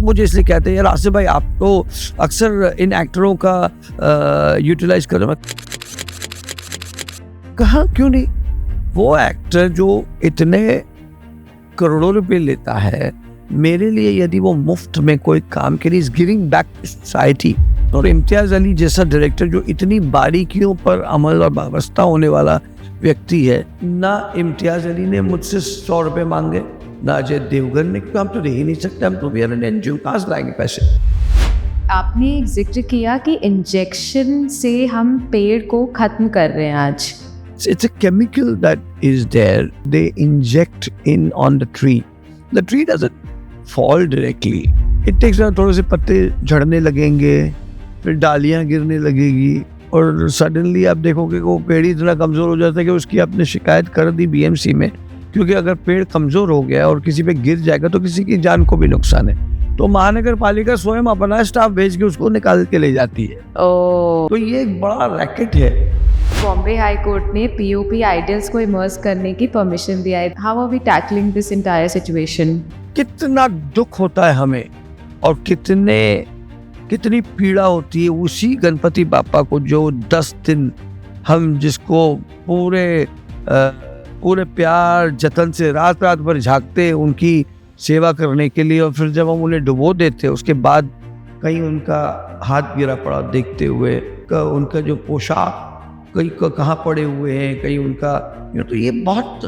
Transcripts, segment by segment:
लोग मुझे इसलिए कहते हैं यार आसिफ भाई आप तो अक्सर इन एक्टरों का यूटिलाइज कर रहे हो। कहा क्यों नहीं, वो एक्टर जो इतने करोड़ों रुपए लेता है, मेरे लिए यदि वो मुफ्त में कोई काम के लिए is giving back to society. और इम्तियाज अली जैसा डायरेक्टर जो इतनी बारीकियों पर अमल और वाबस्ता होने वाला व्यक्ति है, ना इम्तियाज अली ने मुझसे 100 रुपए मांगे, ना अजय देवगन ने, क्योंकि हम तो दे ही नहीं सकते, हम तो वी आर एन एनजीओ, कहाँ से लाएंगे पैसे। आपने एक जिक्र किया कि इंजेक्शन से हम पेड़ को खत्म कर रहे हैं आज। It's a chemical that is there. They inject in on the tree. The tree doesn't fall directly. It takes थोड़े से पत्ते झड़ने लगेंगे, फिर डालियां गिरने लगेगी, और सडनली आप देखोगे कि वो पेड़ इतना कमज़ोर हो जाता है कि उसकी आपने शिकायत कर दी बीएमसी में, क्योंकि अगर पेड़ कमज़ोर हो गया और किसी पे गिर जाएगा तो किसी की जान को भी नुकसान है। तो महानगर पालिका स्वयं अपना स्टाफ भेज के उसको निकाल के ले जाती है। तो ये एक बड़ा रैकेट है। बॉम्बे हाई कोर्ट ने पीओपी आइडल्स को इमर्ज करने की परमिशन दिया है। How are we tackling this entire situation? कितना दुख होता है हमें, और कितनी पीड़ा होती है उसी गणपति बापा को जो 10 दिन हम जिसको पूरे प्यार जतन से रात भर झांकते उनकी सेवा करने के लिए, और फिर जब हम उन्हें डुबो देते उसके बाद कहीं उनका हाथ गिरा पड़ा देखते हुए, उनका जो पोशाक कहीं कहाँ पड़े हुए हैं, कहीं उनका तो ये बहुत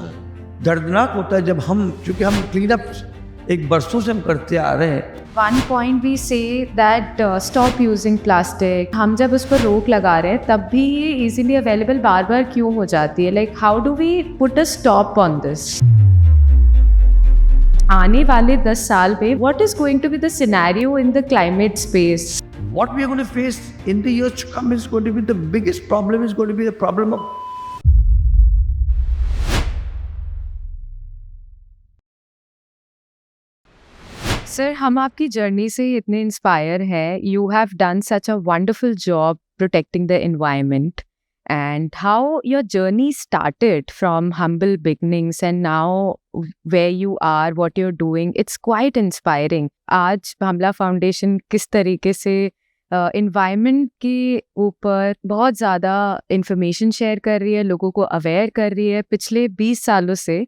दर्दनाक होता है जब हम, क्योंकि हम क्लीन अप एक बरसों से हम करते आ रहे हैं। One point we say that stop using plastic. हम जब उस पर रोक लगा रहे हैं तब भी ये easily available बार बार क्यों हो जाती है? Like how do we put a stop on this? आने वाले 10 साल में what is going to be the scenario in the climate space? What we are going to face in the years to come is going to be the biggest problem, is going to be the problem of sir, हम आपकी journey से इतने inspire हैं। You have done such a wonderful job protecting the environment, and how your journey started from humble beginnings and now where you are, what you are doing, it's quite inspiring. आज Bhamla foundation किस तरीके से environment के ऊपर बहुत ज़्यादा information share कर रही है, लोगों को अवेयर कर रही है पिछले 20 सालों से।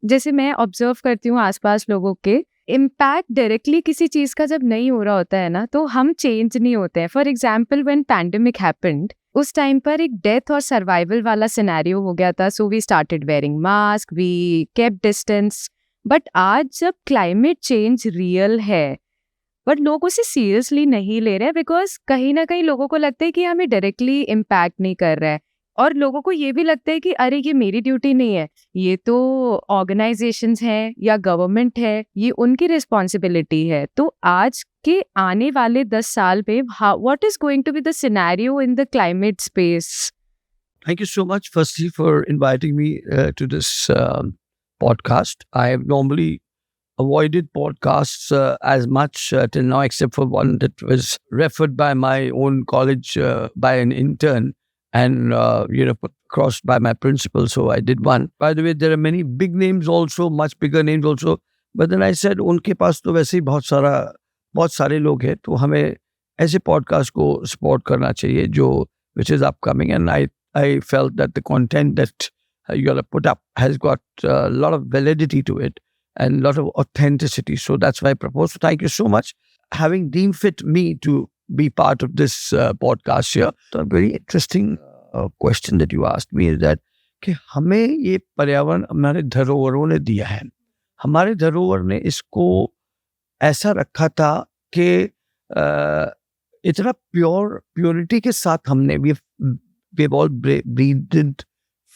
जैसे मैं ऑब्जर्व करती हूँ आसपास लोगों के, इम्पैक्ट डायरेक्टली किसी चीज़ का जब नहीं हो रहा होता है ना, तो हम चेंज नहीं होते हैं। For example when pandemic happened, उस टाइम पर एक डेथ और सर्वाइवल वाला सिनेरियो हो गया था, so we started wearing mask, we kept distance. But आज जब क्लाइमेट चेंज रियल है बट लोग उसे सीरियसली नहीं ले रहे, बिकॉज कहीं ना कहीं लोगों को लगता है कि हमें डायरेक्टली इम्पैक्ट नहीं कर रहा है, और लोगों को ये भी लगता है कि अरे ये मेरी ड्यूटी नहीं है, ये तो ऑर्गेनाइजेशंस हैं या गवर्नमेंट है, ये उनकी रिस्पॉन्सिबिलिटी है। तो आज के आने वाले 10 साल में what is going to be the scenario in the climate space? Thank you so much, firstly, for inviting me to this podcast. I have normally avoided podcasts as much till now, except for one that was referred by my own college by an intern, and put crossed by my principal, so I did one. By the way, there are many big names also, much bigger names also, but then I said उनके पास तो वैसे ही बहुत सारे लोग हैं, तो हमें ऐसे पॉडकास्ट को सपोर्ट करना चाहिए जो which is upcoming, and I felt that the content that you all have put up has got a lot of validity to it and a lot of authenticity, so that's why I proposed. So thank you so much having deemed fit me to be part of this podcast here. So a very interesting question that you asked me is that कि हमें ये पर्यावरण हमारे धरोहरों ने दिया है। हमारे धरोहर ने इसको ऐसा रखा था कि इतना प्योरिटी के साथ हमने we've all breathed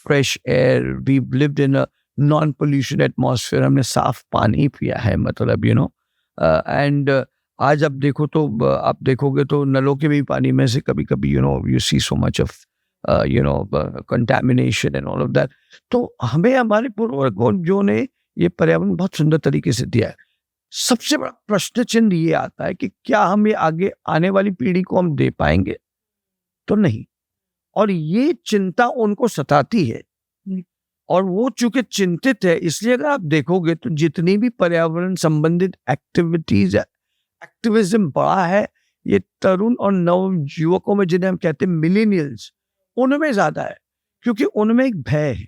fresh air, we've lived in a non-pollution atmosphere, हमने साफ पानी पिया है, मतलब and आज आप देखोगे तो नलों के भी पानी में से कभी-कभी you see so much of contamination and all of that. तो हमें हमारे पूर्वजों ने ये पर्यावरण बहुत सुंदर तरीके से दिया है। सबसे बड़ा प्रश्न चिन्ह ये आता है कि क्या हम ये आगे आने वाली पीढ़ी को हम दे पाएंगे? तो नहीं, और ये चिंता उनको सताती है, और वो चूंकि चिंतित है, इसलिए अगर आप देखोगे तो जितनी भी पर्यावरण संबंधित एक्टिविटीज एक्टिविज्म बड़ा है, ये तरुण और नव युवकों में जिन्हें हम कहते हैं मिलेनियल्स, उनमें ज्यादा है, क्योंकि उनमें एक भय है.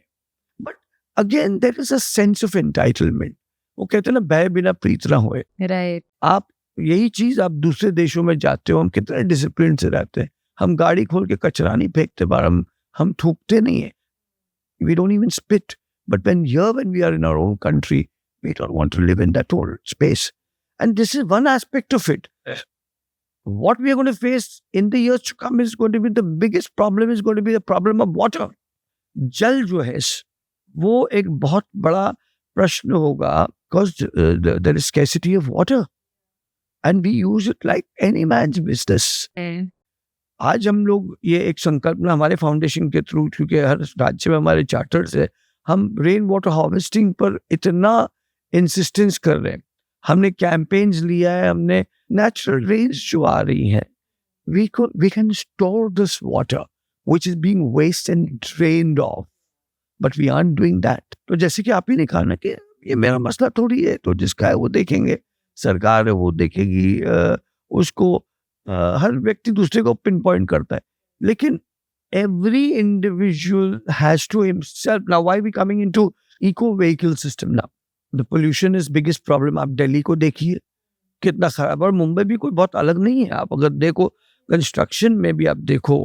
But again there is a sense of entitlement. वो कहते हैं ना, भय बिना प्रीत न होए. राइट. आप यही चीज आप दूसरे देशों में जाते हो, हम कितने डिसिप्लिन से रहते हैं. हम गाड़ी खोल के कचरा नहीं फेंकते, बार हम थूकते नहीं है. We don't even spit. But when we are in our own country, we don't want to live in that whole space. And this is one aspect of it. What we are going to face in the years to come is going to be the biggest problem, is going to be the problem of water. जल जो है वो एक बहुत बड़ा प्रश्न होगा, because there is scarcity of water. And we use it like any man's business. आज हम लोग ये एक संकल्पना हमारे फाउंडेशन के थ्रू, क्योंकि हर राज्य में हमारे चार्टर्स है, हम रेन वाटर हार्वेस्टिंग पर इतना इंसिस्टेंस कर रहे हैं. हमने कैंपेन्स लिया है, हमने नेचुरल रेन्स जो आ रही हैं, we can store this water which is being wasted and drained off, but we aren't doing that. तो जैसे कि आप ही ने कहा ना कि ये मेरा मसला थोड़ी है, तो जिसका है वो देखेंगे, सरकार है वो देखेगी, उसको हर व्यक्ति दूसरे को पिन पॉइंट करता है. लेकिन every individual has to himself. Now why we coming into eco vehicle system now? The pollution is biggest problem. आप दिल्ली को देखिए कितना खराब, और मुंबई भी कोई बहुत अलग नहीं है. आप अगर देखो कंस्ट्रक्शन में भी आप देखो,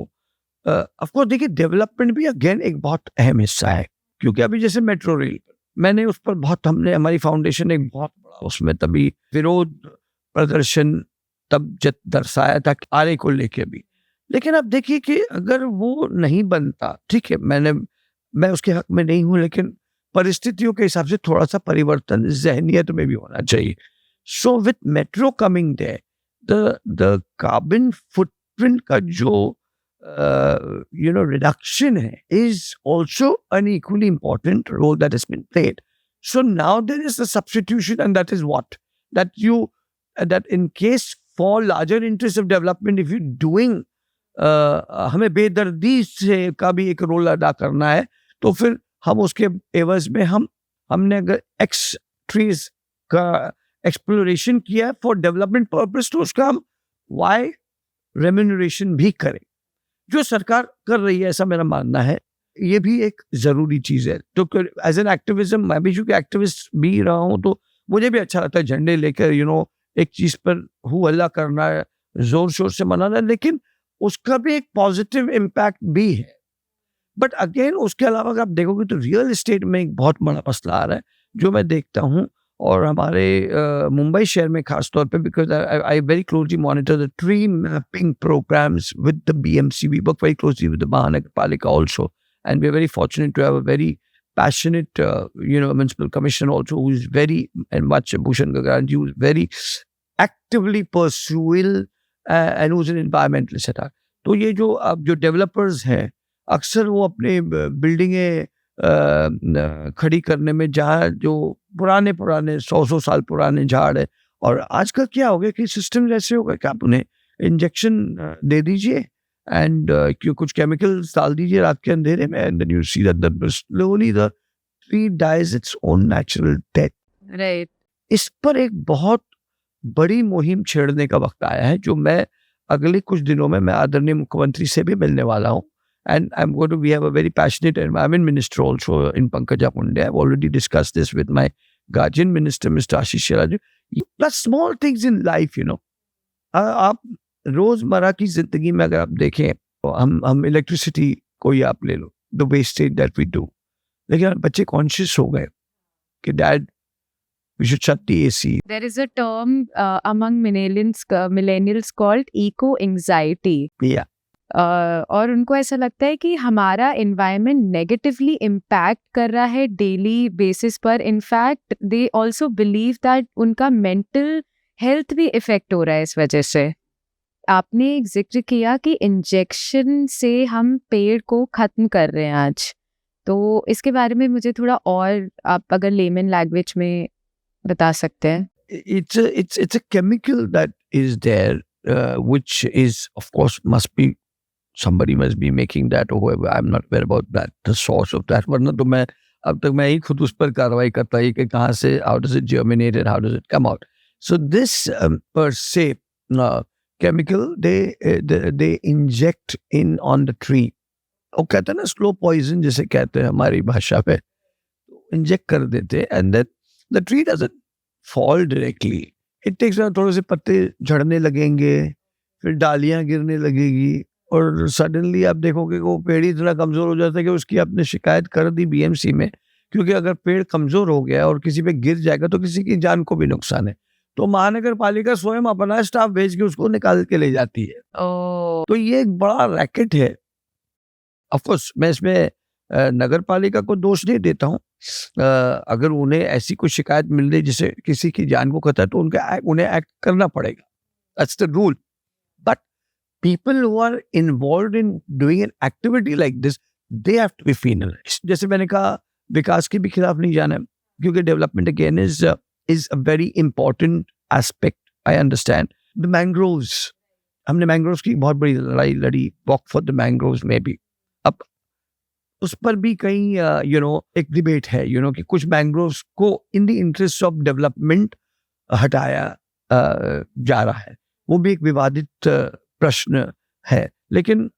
ऑफ कोर्स देखिए डेवलपमेंट भी अगेन एक बहुत अहम हिस्सा है, क्योंकि अभी जैसे मेट्रो रेल, मैंने उस पर बहुत, हमने हमारी फाउंडेशन एक बहुत बड़ा उसमें तभी विरोध प्रदर्शन तब दर्शाया था आरे को लेके भी. लेकिन अब देखिए कि अगर वो नहीं बनता, ठीक है, मैं उसके हक में नहीं हूं, लेकिन परिस्थितियों के हिसाब से थोड़ा सा परिवर्तन ज़हनियत में भी होना चाहिए. So with metro coming there, the carbon footprint का जो reduction hai, is also an equally important role that has been played. So now there is a substitution, and that is what? That in case for larger interests of development, if you're doing, हमें बेदर्दी से का भी एक role अदा करना है, तो फिर हम उसके एवज में हमने अगर एक्स ट्रीज का एक्सप्लोरेशन किया है फॉर डेवलपमेंट पर्पस, तो उसका हम वाई रेम्यूनरेशन भी करें, जो सरकार कर रही है, ऐसा मेरा मानना है. ये भी एक जरूरी चीज है. तो एज एन एक्टिविज्म, मैं भी चूंकि एक्टिविस्ट भी रहा हूँ, तो मुझे भी अच्छा लगता है झंडे लेकर एक चीज पर हु हल्ला करना, जोर शोर से मनाना, लेकिन उसका भी एक पॉजिटिव इम्पैक्ट भी है. बट अगेन उसके अलावा अगर आप देखोगे तो रियल एस्टेट में एक बहुत बड़ा मसला आ रहा है, जो मैं देखता हूँ, और हमारे मुंबई शहर में खास तौर पे, because I very closely monitor the tree mapping programs with the BMC. We work very closely with the mahanagarpalika also, and we are very fortunate to have a very passionate municipal commissioner also, who is very, and much Bhushan Gagran, who is very actively pursuing and who's an environmentalist. तो ये जो अब जो developers हैं, अक्सर वो अपने बिल्डिंगें खड़ी करने में, जहाँ जो पुराने 100 साल पुराने झाड़ है, और आजकल क्या हो गया कि सिस्टम जैसे हो गया कि आप उन्हें इंजेक्शन दे दीजिए एंड कुछ केमिकल्स डाल दीजिए रात के अंधेरे में, and then you see that slowly the tree dies its own natural death. Right. इस पर एक बहुत बड़ी मुहिम छेड़ने का वक्त आया है, जो मैं अगले कुछ दिनों में मैं आदरणीय मुख्यमंत्री से भी मिलने वाला हूँ. And we have a very passionate environment minister also in Pankaja Munde. I've already discussed this with my guardian minister, Mr. Ashish Sharaju. Plus small things in life, आप रोजमर्रा की जिंदगी में अगर आप देखें, हम इलेक्ट्रिसिटी को ही आप ले लो, the wastage that we do, लेकिन बच्चे कॉन्शियस हो गए कि dad we should shut the AC. There is a term among millennials called eco anxiety. Yeah. और उनको ऐसा लगता है कि हमारा एनवायरनमेंट नेगेटिवली इम्पैक्ट कर रहा है डेली बेसिस पर. In fact they also believe that उनका मेंटल हेल्थ भी इफेक्ट हो रहा है इस वजह से. आपने एक जिक्र किया कि इंजेक्शन से हम पेड़ को खत्म कर रहे हैं आज, तो इसके बारे में मुझे थोड़ा और आप अगर लेमन लैंग्वेज में बता सकते हैं. It's a chemical that is there, which is, of course, somebody must be making that, or whoever. I'm not aware about that, the source of that. वरना तो अब तक मैं ही खुद उस पर कार्रवाई करता ही कि कहाँ से, how does it germinate and how does it come out. So this per se chemical they inject in on the tree. वो कहते हैं ना स्लो पॉइजन जिसे कहते हैं हमारी भाषा में, इंजेक्ट कर देते हैं and then the tree doesn't fall directly. It takes, थोड़े से पत्ते झड़ने लगेंगे, फिर डालियां गिरने लगेगी और सडनली आप देखोगे कि वो पेड़ ही इतना कमजोर हो जाता है कि उसकी आपने शिकायत कर दी बीएमसी में, क्योंकि अगर पेड़ कमजोर हो गया और किसी पे गिर जाएगा तो किसी की जान को भी नुकसान है. तो महानगर पालिका स्वयं अपना स्टाफ भेज के उसको निकाल के ले जाती है. तो ये एक बड़ा रैकेट है. ऑफकोर्स मैं इसमें नगर पालिका को दोष नहीं देता हूँ. अगर उन्हें ऐसी कोई शिकायत मिल रही जिससे किसी की जान को खतरा, तो उन्हें एक्ट करना पड़ेगा. That's the rule. But people who are involved in doing an activity like this, they have to be penalized. जैसे मैंने कहा, विकास के भी खिलाफ नहीं जाना है, क्योंकि development again is a very important aspect. I understand the mangroves. हमने मैंग्रोव्स की बहुत बड़ी लड़ाई लड़ी, वॉक फॉर द मैंग्रोव्स में भी. अब उस पर भी कहीं एक डिबेट है कि कुछ मैंग्रोव्स को in the interest of development हटाया जा रहा है. वो भी एक विवादित प्रश्न है. लेकिन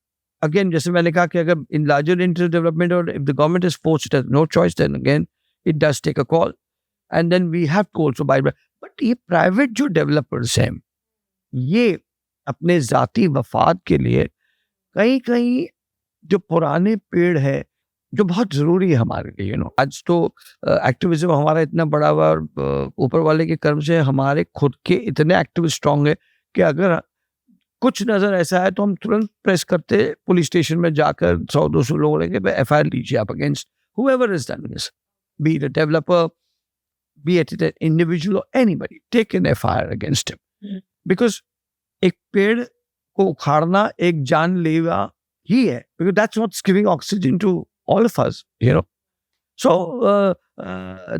अगेन जैसे मैंने कहा कि अगर इन लार्जर इंटरेस्ट डेवलपमेंट और if the government is forced, no choice, then again it does take a call and then we have to also buy. But ये प्राइवेट जो डेवलपर्स हैं, ये अपने जाती वफाद के लिए कहीं कहीं जो पुराने पेड़ है जो बहुत जरूरी है हमारे लिए. आज तो एक्टिविज्म हमारा इतना बड़ा हुआ और ऊपर वाले के कर्म से हमारे खुद के इतने एक्टिविस्ट स्ट्रांग है कि अगर कुछ नजर ऐसा है तो हम तुरंत प्रेस करते, पुलिस स्टेशन में जाकर 100-200 लोग लेंगे, एफआईआर लीजिए आप against whoever has done this, be it a developer, be it an individual or anybody, take an FIR against him. Because एक पेड़ को उखाड़ना एक जानलेवा ही है, because that's what's giving oxygen to all of us, So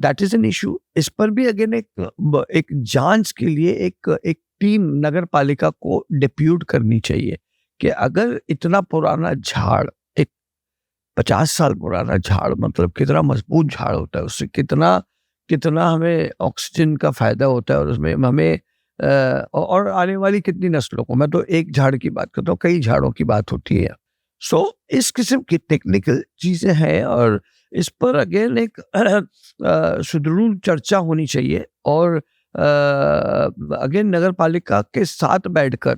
that is an issue. इस पर भी again एक जांच के लिए एक टीम नगर पालिका को डिप्यूट करनी चाहिए कि अगर इतना पुराना झाड़, एक 50 साल पुराना झाड़, मतलब कितना मजबूत झाड़ होता है, उससे कितना हमें ऑक्सीजन का फायदा होता है और उसमें हमें और आने वाली कितनी नस्लों को. मैं तो एक झाड़ की बात करता हूँ, कई झाड़ों की बात होती है. सो इस किस्म की टेक्निकल चीजें हैं और इस पर अगेन एक सुदृढ़ चर्चा होनी चाहिए और अगेन नगर पालिका के साथ बैठकर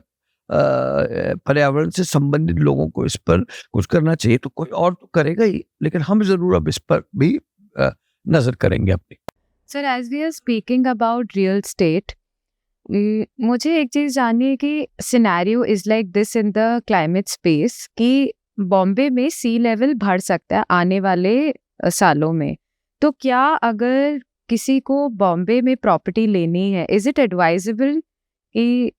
पर्यावरण से संबंधित लोगों को इस पर कुछ करना चाहिए. तो कोई और तो करेगा ही, लेकिन हम जरूर अब इस पर भी नजर करेंगे अपनी. Sir, as we are speaking about real estate, मुझे एक चीज जाननी है कि scenario is like this in the climate space कि बॉम्बे में सी लेवल बढ़ सकता है आने वाले सालों में. तो क्या अगर किसी को बॉम्बे में प्रॉपर्टी लेनी है, इज इट एडवाइजेबल कि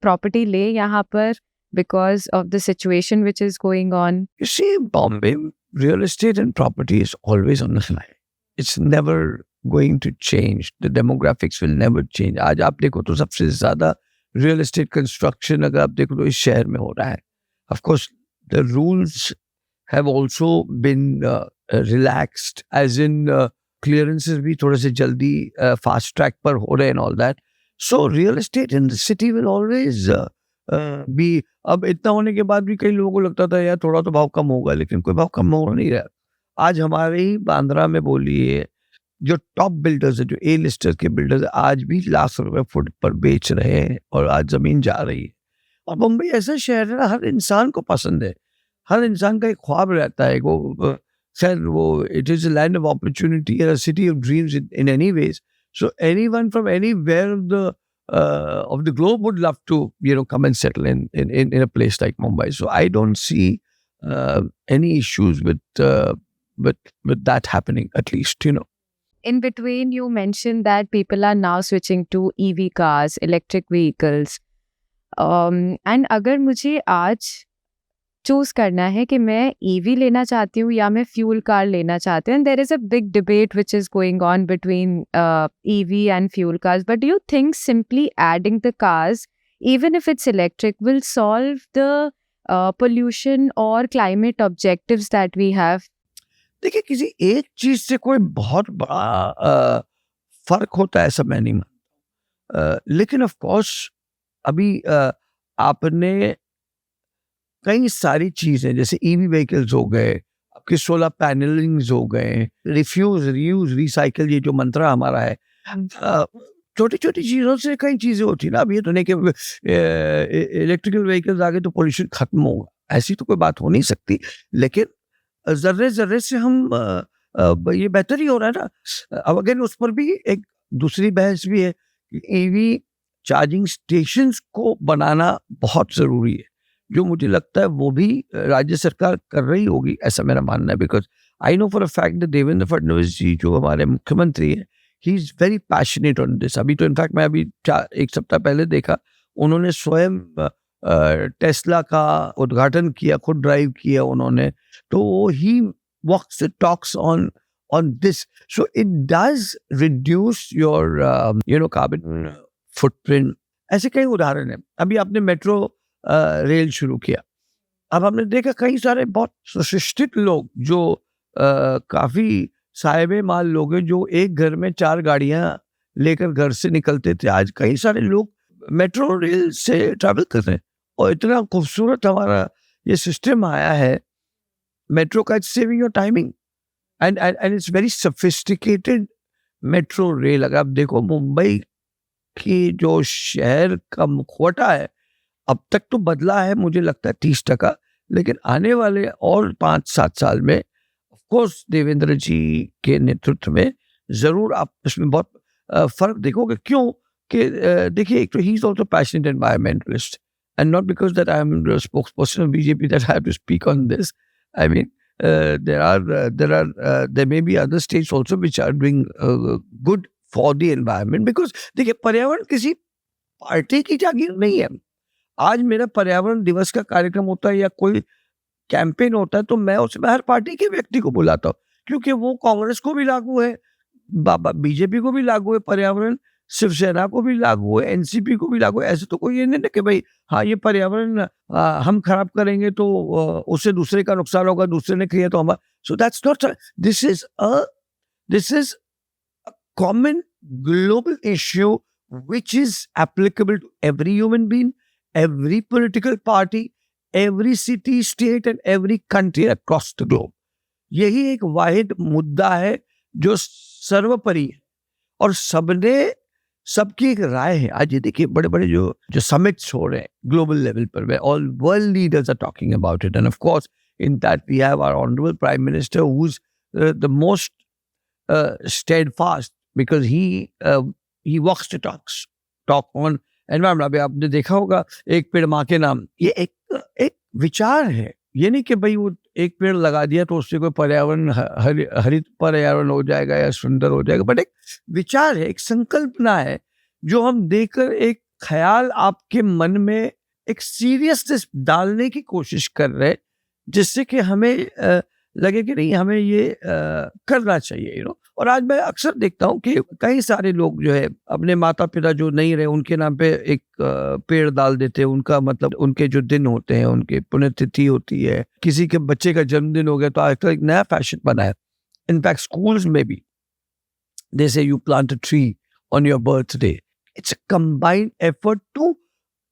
प्रॉपर्टी ले यहाँ पर because of the situation which is going on? You see, Bombay, real estate and property is always on the line. It's never going to change. The demographics will never change. आज आप देखो तो सबसे ज्यादा real estate construction अगर आप देखो तो इस शहर में हो रहा है. Of course, the rules have also been relaxed, as in clearances भी थोड़े से जल्दी फास्ट ट्रैक पर हो रहे हैं and all that. So real estate in the city will always be. अब इतना होने के बाद भी कई लोगों को लगता था यार थोड़ा तो भाव कम होगा, लेकिन कोई भाव कम हो नहीं रहा. आज हमारे ही बांद्रा में बोलिए, जो टॉप बिल्डर्स है, जो ए लिस्टर के बिल्डर्स आज भी लाख रुपए फुट पर बेच रहे हैं और आज जमीन जा रही है. और मुंबई ऐसा शहर है, हर इंसान को पसंद है, हर इंसान का एक ख्वाब रहता है वो सर वो it is a land of opportunity, a city of dreams in any ways. So anyone from anywhere of the globe would love to come and settle in a place like Mumbai. So I don't see any issues with that happening, at least. In between, you mentioned that people are now switching to EV cars, electric vehicles. And अगर मुझे आज choose करना है कि मैं EV लेना चाहती हूँ या मैं फ्यूल कार लेना चाहती हूँ, and there is a big debate which is going on between EV and fuel cars. But do you think simply adding the cars, even if it's electric, will solve the pollution or climate objectives that we have? देखिए, किसी एक चीज से कोई बहुत बड़ा फर्क होता है ऐसा मैं नहीं मानता. लेकिन ऑफ कोर्स अभी आपने कई सारी चीजें जैसे ईवी व्हीकल्स हो गए, आपके सोलर पैनलिंग्स हो गए, रिफ्यूज रीयूज रिसाइकल, ये जो मंत्र हमारा है, छोटी छोटी चीजों से कई चीजें होती ना। अब ये तो नहीं कि इलेक्ट्रिकल व्हीकल्स आ गए तो पोल्यूशन खत्म होगा, ऐसी तो कोई बात हो नहीं सकती। लेकिन जर्रे जर्रे से हम ये बेहतर ही हो रहा है ना। अब अगेन उस पर भी एक दूसरी बहस भी है, ईवी चार्जिंग स्टेशंस को बनाना बहुत जरूरी है, जो मुझे लगता है वो भी राज्य सरकार कर रही होगी, ऐसा मेरा मानना है। Because I know for a fact that Devendra Fadnavis ji जो हमारे मुख्यमंत्री हैं, he is very passionate on this. अभी तो इनफैक्ट मैं अभी एक सप्ताह पहले देखा, उन्होंने स्वयं टेस्ला का उद्घाटन किया, खुद ड्राइव किया उन्होंने। तो ही walks and talks on this, so it does reduce your carbon footprint. ऐसे कई उदाहरण हैं। अभी आपने मेट्रो रेल शुरू किया, अब हमने देखा कई सारे बहुत सुशिक्षित लोग जो काफी साहिबे माल लोग हैं, जो एक घर में 4 गाड़ियां लेकर घर से निकलते थे, आज कई सारे लोग मेट्रो रेल से ट्रैवल कर रहे हैं। और इतना खूबसूरत हमारा ये सिस्टम आया है मेट्रो का, it's saving your timing and it's very sophisticated metro rail. अगर आप देखो मुंबई की जो शहर का मुखौटा है, अब तक तो बदला है मुझे लगता है 30%, लेकिन आने वाले और 5-7 साल में ऑफ कोर्स देवेंद्र जी के नेतृत्व में जरूर आप इसमें बहुत फर्क देखोगे। क्यों कि देखिए, एक तो he is also passionate environmentalist, and not because that I am the spokesperson of BJP that I have to speak on this. I mean, there may be other states also which are doing good for the environment, because देखिए पर्यावरण किसी party की जागीर नहीं है। आज मेरा पर्यावरण दिवस का कार्यक्रम होता है या कोई कैंपेन होता है, तो मैं उसमें हर पार्टी के व्यक्ति को बुलाता हूँ, क्योंकि वो कांग्रेस को भी लागू है, बीजेपी को भी लागू है पर्यावरण, शिवसेना को भी लागू है, एनसीपी को भी लागू है। ऐसे तो कोई ये नहीं ना कि भाई हाँ ये पर्यावरण हम खराब करेंगे तो उससे दूसरे का नुकसान होगा, दूसरे ने किया तो हमारा। So that's not, this is a common global issue which is applicable to every human being, every political party, every city, state and every country across the globe. यही एक वाहिद मुद्दा है जो सर्वोपरि है और सबकी एक राय है। आज ये देखिए बड़े बड़े जो समिट्स हो रहे हैं ग्लोबल लेवल पर, we all world leaders are talking about it, and of course in that we have our honourable prime minister who is the most steadfast because he walks the talk on environment. अभी आपने देखा होगा एक पेड़ माँ के नाम, ये एक विचार है। ये नहीं कि भाई वो एक पेड़ लगा दिया तो उससे कोई पर्यावरण हरित पर्यावरण हो जाएगा या सुंदर हो जाएगा, बट एक विचार है, एक संकल्पना है जो हम देकर एक ख्याल आपके मन में एक सीरियसनेस डालने की कोशिश कर रहे हैं, जिससे कि हमें लगे कि नहीं हमें ये करना चाहिए, यू नो। और आज मैं अक्सर देखता हूँ कि कई सारे लोग जो है अपने माता पिता जो नहीं रहे उनके नाम पे एक पेड़ डाल देते हैं। उनका मतलब उनके जो दिन होते हैं, उनके पुण्यतिथि होती है, किसी के बच्चे का जन्मदिन हो गया तो आजकल एक नया फैशन बना है। इनफैक्ट स्कूल्स में भी दे से you plant a tree on your birthday. It's a combined effort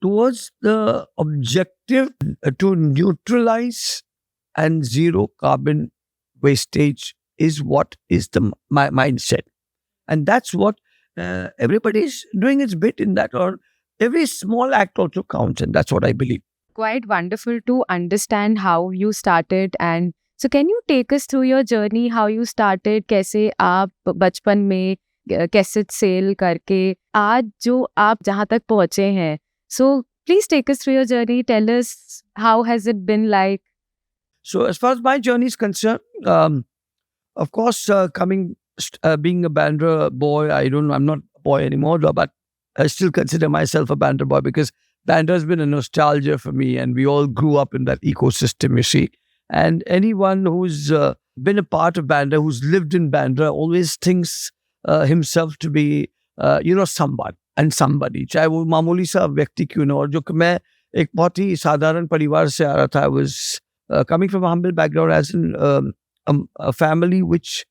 towards the objective to neutralize and zero carbon wastage is what is my mindset, and that's what everybody is doing its bit in that, or every small act also counts, and that's what I believe. Quite wonderful to understand how you started, and so can you take us through your journey, how you started, कैसे आप बचपन में cassette cell करके आज जो आप जहाँ तक पहुँचे हैं। So please take us through your journey. Tell us how has it been like? So as far as my journey is concerned, of course, being a Bandra boy, I'm not a boy anymore, but I still consider myself a Bandra boy because Bandra has been a nostalgia for me, and we all grew up in that ecosystem, you see. And anyone who's been a part of Bandra, who's lived in Bandra, always thinks himself to be, someone and somebody, चाहे वो मामूली सा व्यक्ति क्यों ना। और जो कि मैं एक बहुत ही साधारण परिवार से आ रहा था, I was coming from a humble background, as in a family which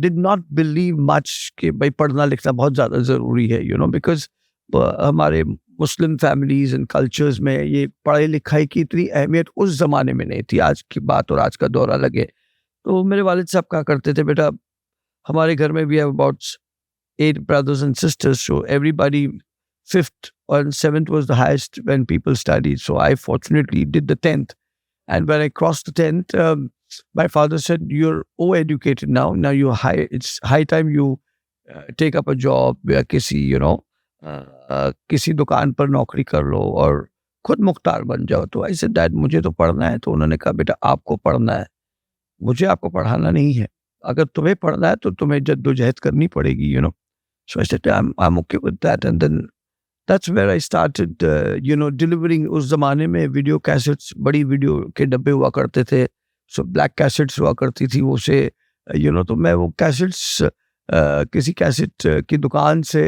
did not believe much कि भाई पढ़ना लिखना बहुत ज़्यादा ज़रूरी है, because हमारे मुस्लिम फैमिलीज एंड कल्चर्स में ये पढ़ाई लिखाई की इतनी अहमियत उस ज़माने में नहीं थी, आज की बात और आज का दौरा लगे। तो मेरे वालिद साहब कहा करते थे, बेटा हमारे घर में भी about 8 brothers and sisters, so everybody 5th and 7th was the highest when people studied. So I fortunately did the 10th. And when I crossed the 10th, my father said, you're educated now. Now it's high time you take up a job where किसी दुकान पर नौकरी कर लो और खुद मुख्तार बन जाओ। तो आई सेड, डैड मुझे तो पढ़ना है। तो उन्होंने कहा, बेटा आपको पढ़ना है, मुझे आपको पढ़ाना नहीं है। अगर तुम्हें पढ़ना है तो तुम्हें जद्दोजहद करनी पड़ेगी, So I said, I'm okay with that. And then that's where I started, delivering. उस ज़माने में वीडियो कैसेट्स, बड़ी वीडियो के डब्बे हुआ करते थे, सो ब्लैक कैसेट्स हुआ करती थी उसे, तो मैं वो कैसेट्स किसी कैसेट की दुकान से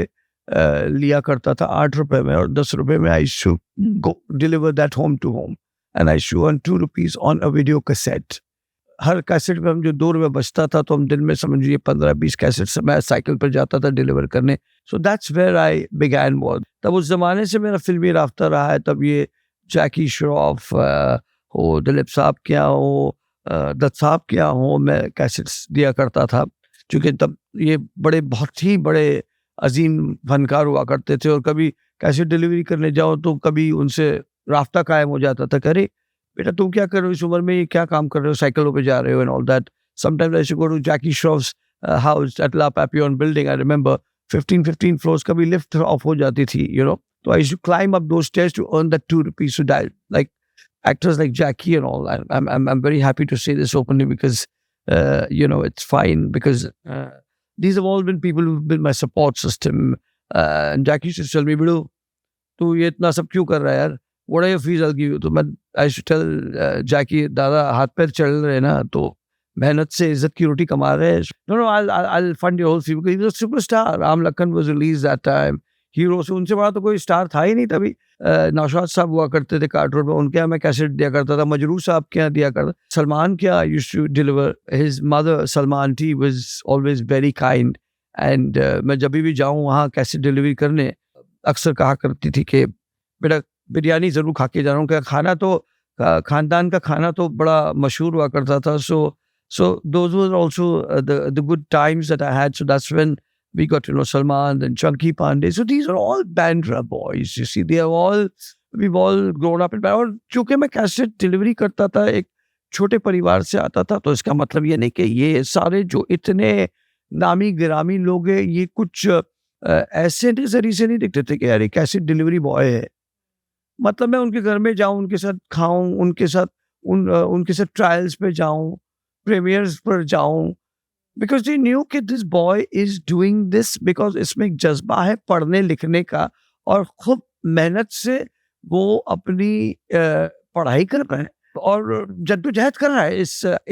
लिया करता था 8 रुपए में, और 10 रुपए में आई शू go deliver that home to home, and I शू on 2 rupees on a video cassette. हर कैसेट में हम जो 2 रुपये बचता था, तो हम दिन में समझिए 15-20 कैसेट से मैं साइकिल पर जाता था डिलीवर करने। So that's where I began more. तब उस ज़माने से मेरा फिल्मी राफ्ता रहा है। तब ये जैकी श्रॉफ हो, दिलीप साहब क्या हो, दत्त साहब क्या हो, मैं कैसेट्स दिया करता था, क्योंकि तब ये बहुत ही बड़े अजीम फनकार हुआ करते थे। और कभी कैसेट डिलीवरी करने जाओ तो कभी उनसे राफ्ता कायम हो जाता था, करे बेटा तुम क्या कर रहे हो इस उम्र में, ये क्या काम कर रहे हो, साइकिलों पे जा रहे हो and all that. Sometimes I used to go to Jackie Shroff's house at La Papillon building. I remember 15 floors, कभी लिफ्ट ऑफ हो जाती थी, तो I used to climb up those stairs to earn that 2 rupees to die like actors like Jackie and all. I'm very happy to say this openly because it's fine, because these have all been people who've been my support system. And Jackie used to tell me, "Bidu, तू ये इतना सब क्यों कर रहा है यार? What are your fees? I'll give you." तो मैं I should tell Jackie, दादा हाथ पैर चल रहे हैं ना, तो मेहनत से इज्जत की रोटी कमा रहे हैं। No, I'll fund your whole fee because he was a superstar. Ram Lakhan was released that time. Hero से उनसे बड़ा तो कोई स्टार था ही नहीं तभी। नौशाद साहब हुआ करते थे कार्ट रोड में, उनके यहाँ मैं कैसेट दिया करता था। मजरूर साहब के यहाँ दिया करता। सलमान के यहाँ used to deliver. His mother Salman aunty was always very kind, and मैं जब भी जाऊँ वहाँ कैसेट डिलीवरी करने, अक्सर कहा करती थी कि बेटा बिरयानी ज़रूर खा के जा रहा हूँ। क्या खाना तो ख़ानदान का खाना तो बड़ा मशहूर हुआ करता था। So those were also the good times that I had. So that's when we got to know Salman and Chunky Pandey. So these are all Bandra boys. You see, we've all grown up in Bandra. और चूँकि मैं cassette delivery करता था, एक छोटे परिवार से आता था, तो इसका मतलब ये नहीं कि ये सारे जो इतने नामी गिरामी लोग हैं, ये कुछ ऐसे नजरिए से नहीं दिखते थे कि यार ये कैसेट डिलीवरी बॉय है। मतलब मैं उनके घर में जाऊं, उनके साथ खाऊं, उनके साथ ट्रायल्स पे जाऊं, प्रीमियर्स पर जाऊं, बिकॉज दे न्यू कि this boy is doing this because इसमें एक जज्बा है पढ़ने लिखने का, और खूब मेहनत से वो अपनी पढ़ाई कर रहे हैं और जद्दोजहद कर रहा है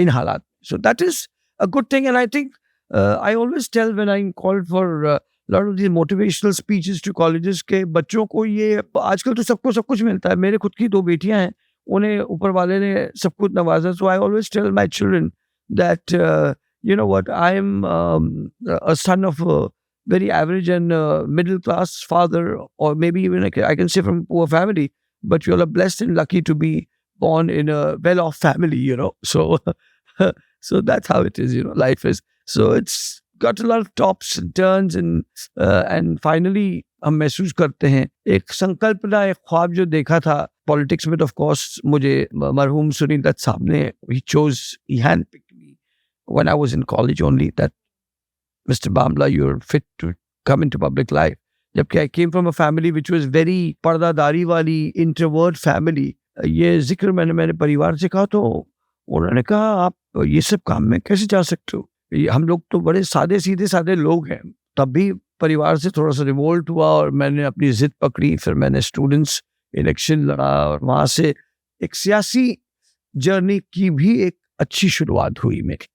इन हालात। So that is a good thing, and I think I always tell when I called for lot of these motivational speeches to colleges के बच्चों को, ये आजकल तो सबको सब कुछ मिलता है। मेरे खुद की 2 बेटियां हैं, उन्हें ऊपर वाले ने सब कुछ नवाजा। So I always tell my children that you know what, I am a son of a very average and middle class father, or maybe even I can say from a poor family, but you all are blessed and lucky to be born in a well-off family, So so that's how it is, life is. So it's got a lot of tops and turns, and finally हम महसूस करते हैं एक संकल्पना, एक ख्वाब जो देखा था पॉलिटिक्स में। तो ऑफ कोर्स मुझे मरहूम सुनील दत्त साहब ने he handpicked me when I was in college only, that Mr. Bamla, you're fit to come into public life. जबकि I came from a family which was very पर्दादारी वाली introvert family. ये जिक्र मैंने परिवार से कहा, तो उन्होंने कहा आप ये सब काम में कैसे जा सकते हो, हम लोग तो बड़े सादे लोग हैं। तब भी परिवार से थोड़ा सा रिवोल्ट हुआ और मैंने अपनी जिद पकड़ी। फिर मैंने स्टूडेंट्स इलेक्शन लड़ा और वहाँ से एक सियासी जर्नी की भी एक अच्छी शुरुआत हुई मेरी।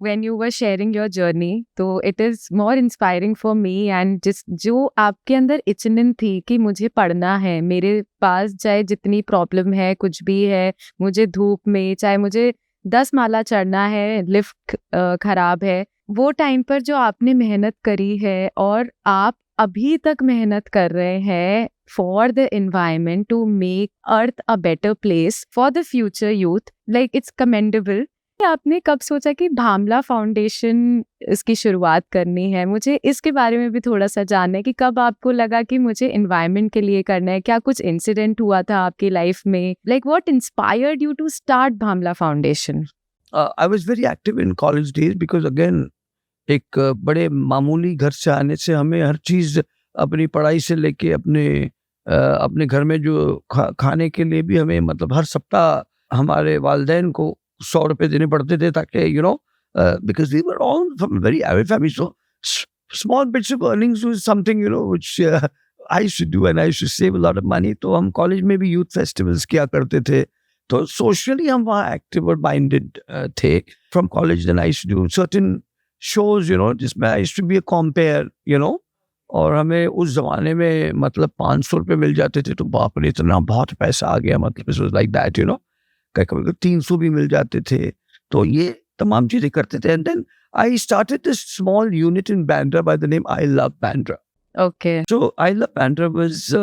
When you were sharing your journey, तो it is more inspiring for me, and जो आपके अंदर इचनिन थी कि मुझे पढ़ना है, मेरे पास चाहे जितनी प्रॉब्लम है, कुछ भी है, मुझे धूप में, चाहे मुझे 10 माला चढ़ना है, लिफ्ट खराब है, वो टाइम पर जो आपने मेहनत करी है और आप अभी तक मेहनत कर रहे हैं for the environment to make earth a better place for the future youth, like it's commendable. आपने कब सोचा कि भामला फाउंडेशन इसकी शुरुआत करनी है? मुझे इसके बारे में भी थोड़ा सा जानना है कि कब आपको लगा कि मुझे एनवायरनमेंट के लिए करना है? क्या कुछ इंसिडेंट हुआ था आपकी लाइफ में? Like what inspired you to start Bhamla foundation? I was very active in college days because again एक बड़े मामूली घर से आने से हमें हर चीज़ अपनी पढ़ाई से लेके अपने घर में जो खाने के लिए भी हमें मतलब हर सप्ताह हमारे वालिदैन को 100 रुपए देने पड़ते थे ताकि because we were all from a very average family, so small bits of earnings was something which I used to do and I used to save a lot of money. तो हम कॉलेज में भी youth festivals किया करते थे, तो socially हम वहाँ एक्टिव और माइंडेड थे. From college then I used to do certain shows जिसमें I used to be a compere और हमें उस जमाने में मतलब 500 रुपये मिल जाते थे, तो बाप रे इतना बहुत पैसा आ गया, मतलब इट वाज लाइक दैट कभी 300 भी मिल जाते थे. तो ये तमाम चीजें करते थे. And then I started this small unit in Bandra by the name I love Bandra. Okay. So I Love Bandra was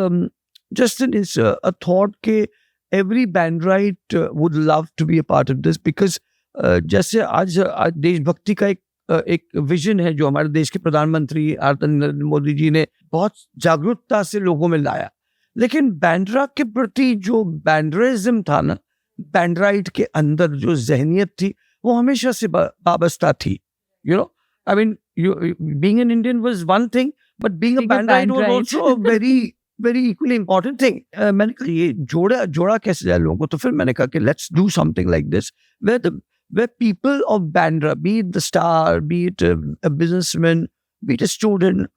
just a thought कि every Bandraite would love to be a part of this because जैसे आज देशभक्ति का एक vision है जो हमारे देश के प्रधानमंत्री आदरणीय नरेंद्र मोदी जी ने बहुत जागरूकता से लोगों में लाया, लेकिन बैंड्रा के प्रति जो बैंड्राइज्म था ना, बैंड्राइट के अंदर जो जहनियत थी वो हमेशा से वाबस्ता थी. I mean, being an Indian was one thing, but being a Bandite was also a very, very equally important thing. मैंने कहा ये जोड़ा कैसे जाए लोगों को, तो फिर मैंने कहा कि let's do something like this, where people of Bandra, be it the star, be it a businessman, be it a student,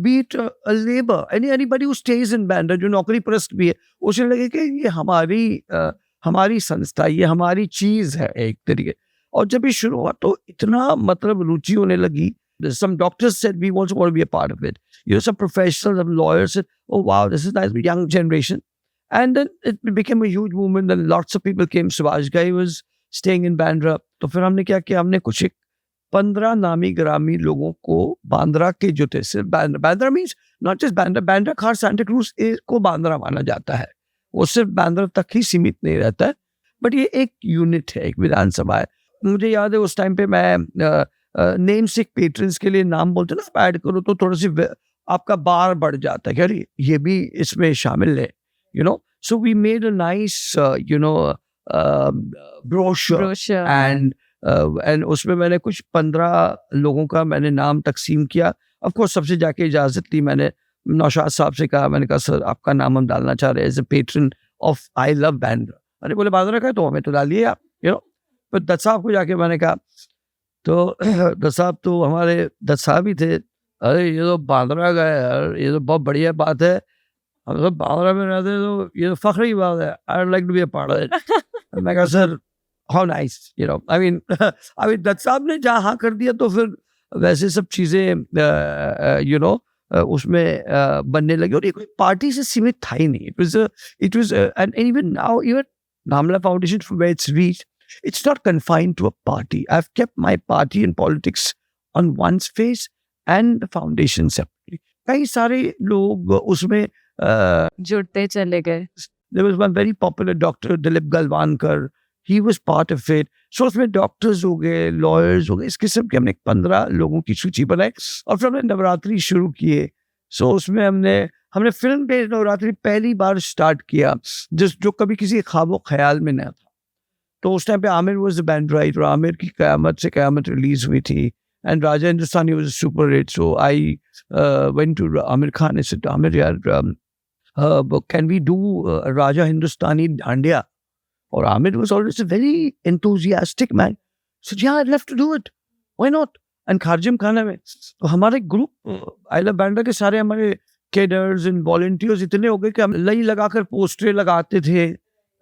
be it a labor, anybody who stays in Bandra, जो नौकरी परस्त भी है, उसे लगे कि ये हमारी संस्था, ये हमारी चीज है एक तरीके. और जब ये शुरू हुआ तो इतना मतलब रुचि होने लगी. Some doctors said we also want to be a part of it. Some professionals, some lawyers said, "Oh wow, this is nice, young generation." And then it became a huge movement. Then lots of people came. Subhash Ghai was staying in Bandra. तो फिर हमने क्या किया, हमने कुछ 15 नामी ग्रामी लोगों को बांद्रा के जो थे, सिर्फ Bandra means not just Bandra खार सांता क्रूज को बांद्रा माना जाता है, वो सिर्फ बांद्रा तक ही सीमित नहीं रहता है, बट ये एक यूनिट है, एक विधानसभा है. मुझे याद है उस टाइम पे मैं नेम सिक पेट्रन्स के लिए नाम बोलते ना, ऐड करो तो थोड़ा सी आपका बार बढ़ जाता है कि अरे ये भी इसमें शामिल है. So we made a nice brochure and उसमें मैंने कुछ 15 लोगों का मैंने नाम तकसीम किया. ऑफ कोर्स सबसे जाके इजाजत ली, मैंने नौशाद साहब से कहा, मैंने कहा सर आपका नाम हम डालना चाह रहे हैं as a patron of I love Bandra. अरे बोले बांद्रा का है तो हमें तो डालिए आप. फिर दत्त साहब को जाके मैंने कहा, तो दत्त साहब तो हमारे दत्त साहब ही थे, अरे ये तो बांद्रा का है यार, ये तो बहुत बढ़िया बात है, हम तो बांद्रा में रहते तो ये तो फख्र की बात है, I would like to be a part of it. मैं कहा sir how nice, I mean Dutt साहब ने जहाँ हाँ कर दिया तो फिर वैसे सब चीज़ें उसमें बनने लगी. और ये कोई पार्टी से सीमित था ही नहीं. It was and even now even Bhamla foundation from where it's reached, it's not confined to a party. I've kept my party and politics on one's face and the foundation separately. कई सारे लोग उसमें जुड़ते चले गए. There was one very popular doctor, Dilip Galvankar. He was part of it. So उसमें doctors हो गए, लॉयर्स हो गए, इस किस्म के हमने 15 लोगों की सूची बनाई और फिर हमने नवरात्रि शुरू किए. सो उसमें हमने फिल्म पे नवरात्रि पहली बार स्टार्ट किया, जो कभी किसी ख्वाब ख्याल में न था. तो उस टाइम पे आमिर वाज द बैंड्राइट और आमिर की क़यामत से क़यामत रिलीज हुई थी and Raja Hindustani was super hit. So I went to Aamir Khan and said, Aamir यार can we do Raja Hindustani dandiya? और Aamir was always a very enthusiastic man. So ya I love to do it, why not. And खारजिम खाना में तो हमारे ग्रुप आई लव बैंड्रा के सारे हमारे कैडर्स एंड वॉलंटियर्स इतने हो गए कि हम लई लगाकर पोस्टरें लगाते थे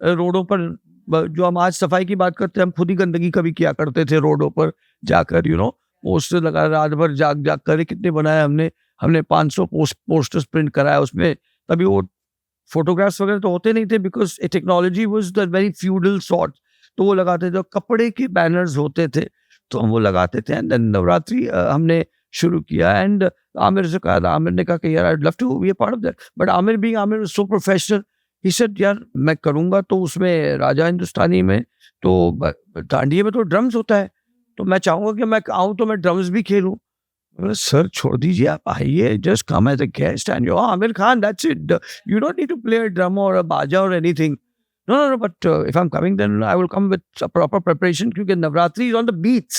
रोडों पर. जो हम आज सफाई की बात करते हैं, हम खुद ही गंदगी कभी किया करते थे रोडों पर जाकर, पोस्टर लगा रात भर जाग कर कितने बनाए हमने 500 पोस्टर्स प्रिंट कराया उसमें. तभी वो फोटोग्राफ्स वगैरह तो होते नहीं थे because technology was the very feudal sort. तो वो लगाते थे, कपड़े के बैनर्स होते थे तो हम वो लगाते थे। एंड देन नवरात्रि हमने शुरू किया। एंड आमिर से कहा था, आमिर ने कहा कि यार I love to be a part of that, but Aamir so professional, he said यार मैं करूंगा तो उसमें राजा हिंदुस्तानी में तो डांडिया में तो ड्रम्स होता है, तो मैं चाहूंगा कि मैं आऊं तो मैं ड्रम्स भी खेलूं। बोला, सर छोड़ दीजिए, आप आइए, just come as a guest and you Aamir Khan, that's it, you don't need to play a drum और अ बाजा और anything. No, but if I'm coming, then I will come with a proper preparation क्योंकि Navratri is on the beats.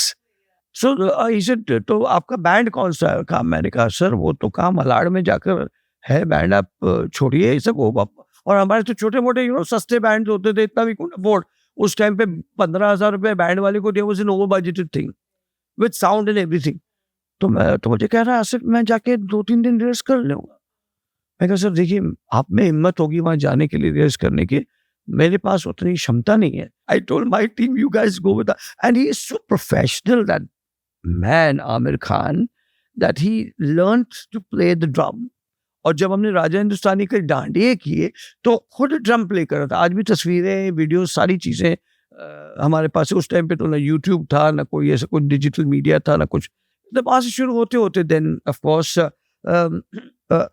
So he said, तो आपका band कौन सा है? कहा, मैंने कहा सर वो तो कहा मलाड में जाकर है बैंड, आप छोड़िए ये सब। वो और हमारे तो छोटे मोटे सस्ते बैंड होते थे, इतना भी कौन अफोर्ड। उस टाइम पे 15,000 रुपए बैंड वाले को दिया, was an over budgeted thing with sound and everything. तो मुझे कह रहा है सर मैं जाके 2-3 दिन रिहर्स कर लूंगा। मैं कहा सर देखिए, आप में हिम्मत होगी वहां जाने के लिए, रिहर्स करने की, मेरे पास उतनी क्षमता नहीं है। I told my team you guys go with and he is so professional that man Aamir Khan that he learn to play the drum. और जब हमने राजा हिंदुस्तानी के डांडिये किए तो खुद ड्रम प्ले कर रहा था। आज भी तस्वीरें, वीडियो, सारी चीजें हमारे पास है। उस टाइम पे तो ना यूट्यूब था, ना कोई ऐसा कोई डिजिटल मीडिया था, ना कुछ। जब वहां से शुरू होते होते then of course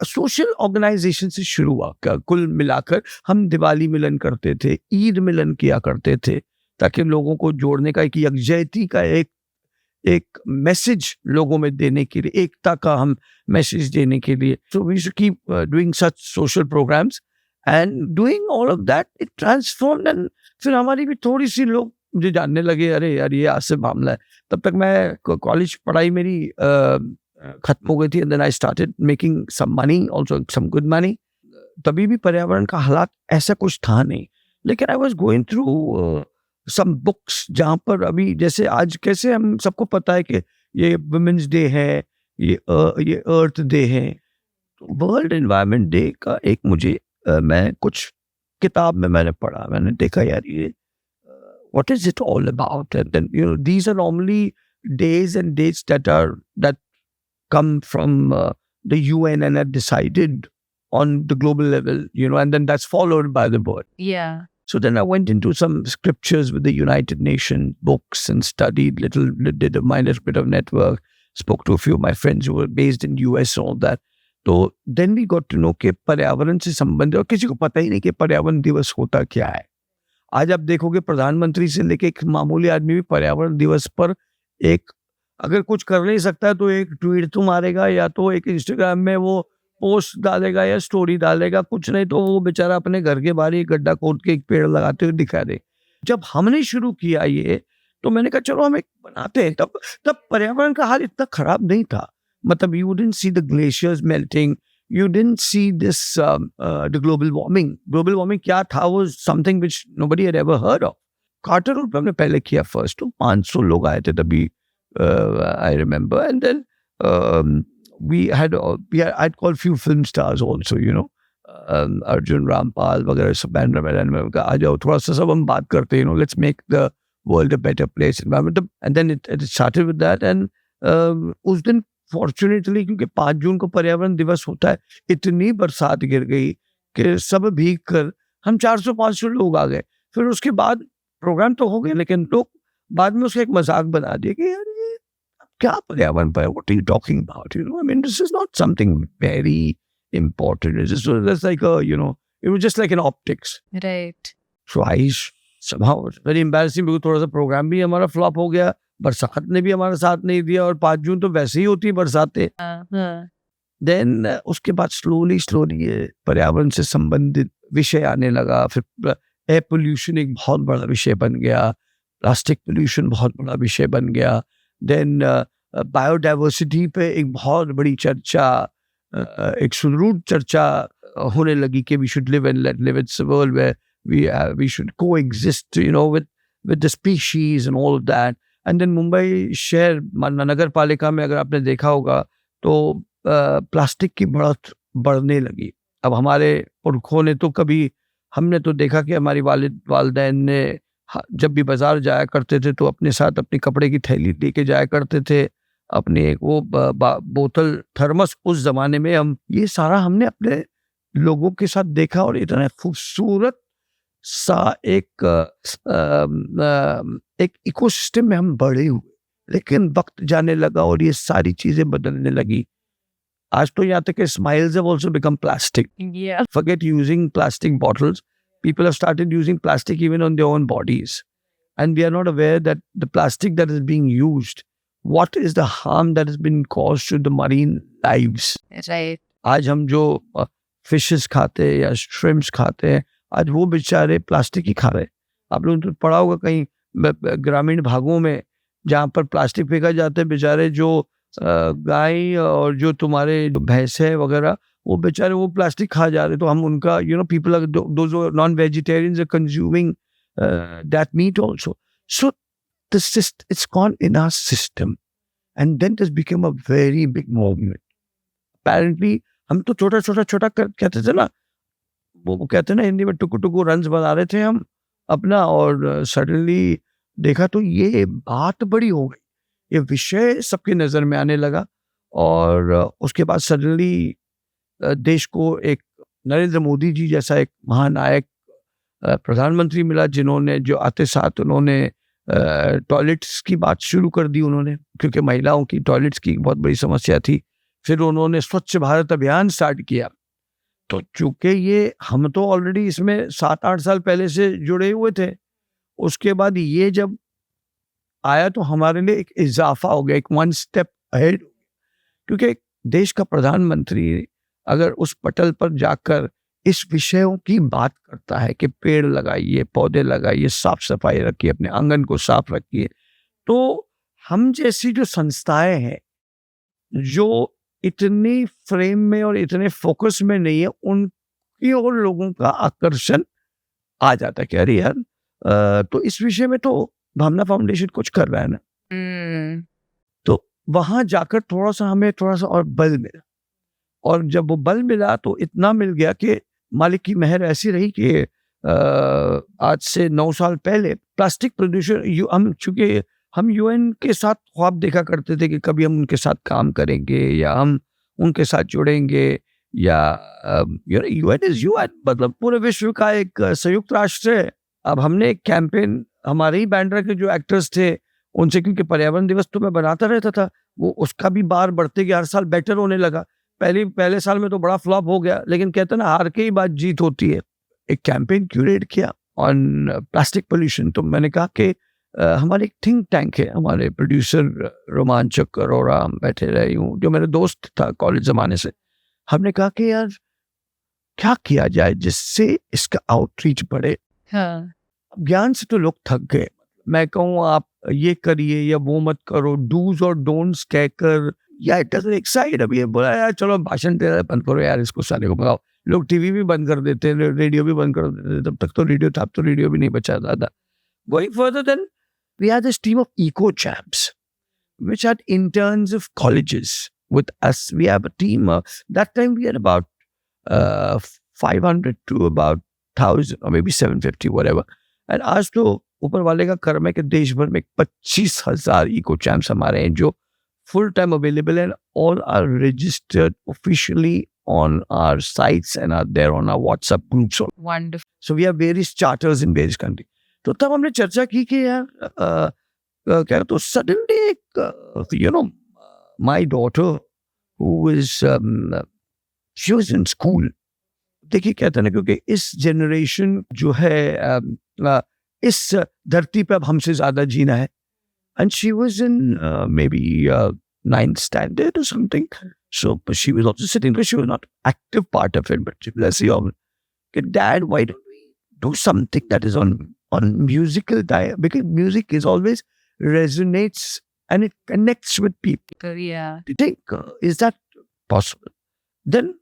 social organization से शुरू हुआ। कुल मिलाकर हम दिवाली मिलन करते थे, ईद मिलन किया करते थे, ताकि लोगों को जोड़ने का, एक यकजहती का एक मैसेज लोगों में देने के लिए, एकता का हम मैसेज देने के लिए। So we should keep doing such social programs and doing all of that, it transformed. And फिर हमारी भी थोड़ी सी लोग मुझे जानने लगे, अरे यार ये आसिफ मामला है। तब तक मैं कॉलेज पढ़ाई मेरी खत्म हो गई थी। And then I started making some money, also some good money. तभी भी पर्यावरण का हालात ऐसा कुछ था नहीं, लेकिन I was going through some books, जहाँ पर अभी जैसे आज कैसे हम सबको पता है कि ये वुमेन्स डे है, ये अर्थ डे है, वर्ल्ड एनवायरनमेंट डे का एक मुझे मैं कुछ किताब में मैंने पढ़ा, मैंने देखा यार ये what is it all about? And then these are normally days and dates that come from the UN and are decided on the global level, and then that's followed by the world. Yeah. So then I went into some scriptures with the United Nations books and studied did a minor bit of network, spoke to a few of my friends who were based in US and all that. So then we got to know कि पर्यावरण से संबंधित, और किसी को पता ही नहीं कि पर्यावरण दिवस होता क्या है। आज आप देखोगे प्रधानमंत्री से लेके एक मामूली आदमी भी पर्यावरण दिवस पर एक अगर कुछ कर नहीं सकता है तो एक ट्वीट तो मारेगा, या तो एक इंस्टाग्राम में वो पोस्ट डालेगा या स्टोरी डालेगा, कुछ नहीं तो वो बेचारा अपने घर के बाहर एक गड्ढा खोद के एक पेड़ लगाते हुए दिखा दे। जब हमने शुरू किया ये, तो मैंने कहा चलो हम एक बनाते हैं। तब पर्यावरण का हाल इतना खराब नहीं था। मतलब you didn't see the glaciers melting, you didn't see this the global warming क्या था, वो something which nobody had ever heard of। Carter Road हमने पहले किया फर्स्ट, तो 500 लोग आए थे तभी, I remember। And then I'd call few film stars also, Arjun Rampal वगैरह सब बैनर में आ जाओ, थोड़ा सा सब हम बात करते हैं, let's make the world a better place environment। And then it started with that। And उस दिन फॉर्चुनेटली, क्योंकि 5 जून को पर्यावरण दिवस होता है, इतनी बरसात गिर गई कि सब भीग कर हम 400-500 लोग आ गए। फिर उसके बाद प्रोग्राम तो हो गए, लेकिन लोग बाद में उसका एक मजाक बना दिया कि यार ये क्या पर्यावरण पर, what are you talking about, I mean this is not something very important, it's just like it was just like an optics, right. So I somehow very embarrassing, because थोड़ा सा प्रोग्राम भी हमारा फ्लॉप हो गया, बरसात ने भी हमारा साथ नहीं दिया, और 5 जून तो वैसे ही होती है बरसातें। देन उसके बाद स्लोली ये पर्यावरण से संबंधित विषय आने लगा। फिर एयर पोल्यूशन एक बहुत बड़ा विषय बन गया, प्लास्टिक पोल्यूशन बहुत बड़ा विषय बन गया। देन बायोडाइवर्सिटी पे एक बहुत बड़ी चर्चा, एक सुदृढ़ चर्चा होने लगी कि we should live in a world where we should coexist with the species and all of that। And then Mumbai शहर नगर पालिका में अगर आपने देखा होगा तो प्लास्टिक की बढ़त बढ़ने लगी। अब हमारे पुरखों ने तो कभी, हमने तो देखा कि हमारी वालिदैन ने जब भी बाजार जाया करते थे तो अपने साथ अपनी कपड़े की थैली लेके जाया करते थे, अपनी एक वो बोतल थर्मस। उस जमाने में हम ये सारा हमने अपने लोगों के साथ देखा, और इतना खूबसूरत सा एक इकोसिस्टम में हम बढ़े हुए, लेकिन वक्त जाने लगा और ये सारी चीजें बदलने लगी. आज तो यहाँ तक कि smiles have also become plastic. Yeah. Forget using plastic bottles. People have started using plastic even on their own bodies. And we are not aware that the plastic that is being used, what is the harm that has been caused to the marine lives. Right. आज हम जो fishes खाते हैं या shrimps खाते हैं, आज वो बेचारे प्लास्टिक ही खा रहे हैं. आप लोगों ने तो पढ़ा होगा कहीं ग्रामीण भागों में जहाँ पर प्लास्टिक फेंका जाता है, बेचारे जो गाय और जो तुम्हारे भैंस है वगैरह, वो बेचारे वो प्लास्टिक खा जा रहे. तो हम उनका people those non vegetarians are consuming that meat also. So it's gone in our system, and then it has become a very big movement. Apparently, हम तो छोटा कहते थे ना, वो कहते ना हिंदी में टुकु रंस बना रहे थे हम अपना, और सडनली देखा तो ये बात बड़ी हो गई, ये विषय सबकी नजर में आने लगा. और उसके बाद सडनली देश को एक नरेंद्र मोदी जी जैसा एक महानायक प्रधानमंत्री मिला, जिन्होंने जो आते साथ उन्होंने टॉयलेट्स की बात शुरू कर दी उन्होंने, क्योंकि महिलाओं की टॉयलेट्स की बहुत बड़ी समस्या थी. फिर उन्होंने स्वच्छ भारत अभियान स्टार्ट किया. तो चूंकि ये हम तो ऑलरेडी इसमें 7-8 साल पहले से जुड़े हुए थे, उसके बाद ये जब आया तो हमारे लिए एक इजाफा हो गया, एक 1 स्टेप अहेड. क्योंकि देश का प्रधानमंत्री अगर उस पटल पर जाकर इस विषयों की बात करता है कि पेड़ लगाइए, पौधे लगाइए, साफ सफाई रखिए, अपने आंगन को साफ रखिए, तो हम जैसी जो संस्थाएं हैं जो इतनी फ्रेम में और इतने फोकस में नहीं है, उनकी और लोगों का आकर्षण आ जाता है कि अरे यार, तो इस विषय में तो भावना फाउंडेशन कुछ कर रहा है ना. तो वहां जाकर हमें थोड़ा सा और बल मिला, और जब वो बल मिला तो इतना मिल गया कि मालिक की मेहर ऐसी रही कि आज से 9 साल पहले प्लास्टिक प्रदूषण, चूंकि हम यूएन के साथ ख्वाब देखा करते थे कि कभी हम उनके साथ काम करेंगे या हम उनके साथ जुड़ेंगे, या यूएन इज यूएन, मतलब पूरे विश्व का एक संयुक्त राष्ट्र है. अब हमने एक कैंपेन, हमारे ही बैंड्रा के जो एक्टर्स थे उनसे, क्योंकि पर्यावरण दिवस तो मैं बनाता रहता था, वो उसका भी बार बढ़ते गया, हर साल बेटर होने लगा. पहले साल में तो बड़ा फ्लॉप हो गया, लेकिन कहते हैं ना, हार के ही बाद जीत होती है. एक कैंपेन क्यूरेट किया ऑन प्लास्टिक पोल्यूशन. तो मैंने कहा कि हमारे एक थिंक टैंक है, हमारे प्रोड्यूसर रोमांचक अरोड़ा, हम बैठे रहे हूँ, जो मेरे दोस्त था कॉलेज जमाने से. हमने कहा कि यार क्या किया जाए जिससे इसका आउटरीच बढ़े. हाँ. ज्ञान से तो लोग थक गए. मैं कहूँ आप ये करिए या वो मत करो, डूज और डोंट्स कहकर, या इट डजंट एक्साइट. अभी ये बोला यार चलो भाषण दे रहे, बंद करो यार इसको, साले को भगाओ. लोग टीवी भी बंद कर देते हैं, रेडियो भी बंद कर देते हैं. तब तक तो रेडियो था, अब तो रेडियो भी नहीं बचा था. Going further, then we had this team of eco champs, which had interns of colleges with us. We have a team. That time we had about 500 to about 1,000 or maybe 750, whatever. And आज तो ऊपर वाले का कर्म है कि देश भर में 25,000 इको चैम्प्स हमारे हैं जो full time available, and all are registered officially on our sites and are there on our WhatsApp groups. Wonderful. So we have various charters in various countries. तो तब हमने चर्चा की कि यार क्या, तो suddenly एक my daughter who is she was in school. देखिए कहते हैं ना, क्योंकि इस जनरेशन जो है इस धरती पे अब हमसे ज्यादा जीना है. And she was in maybe 9th standard or something. So but she was also sitting, but she was not active part of it. But she was saying, Dad, why don't we do something that is on musical diet? Because music is always resonates and it connects with people. Yeah. Do you think, is that possible? Then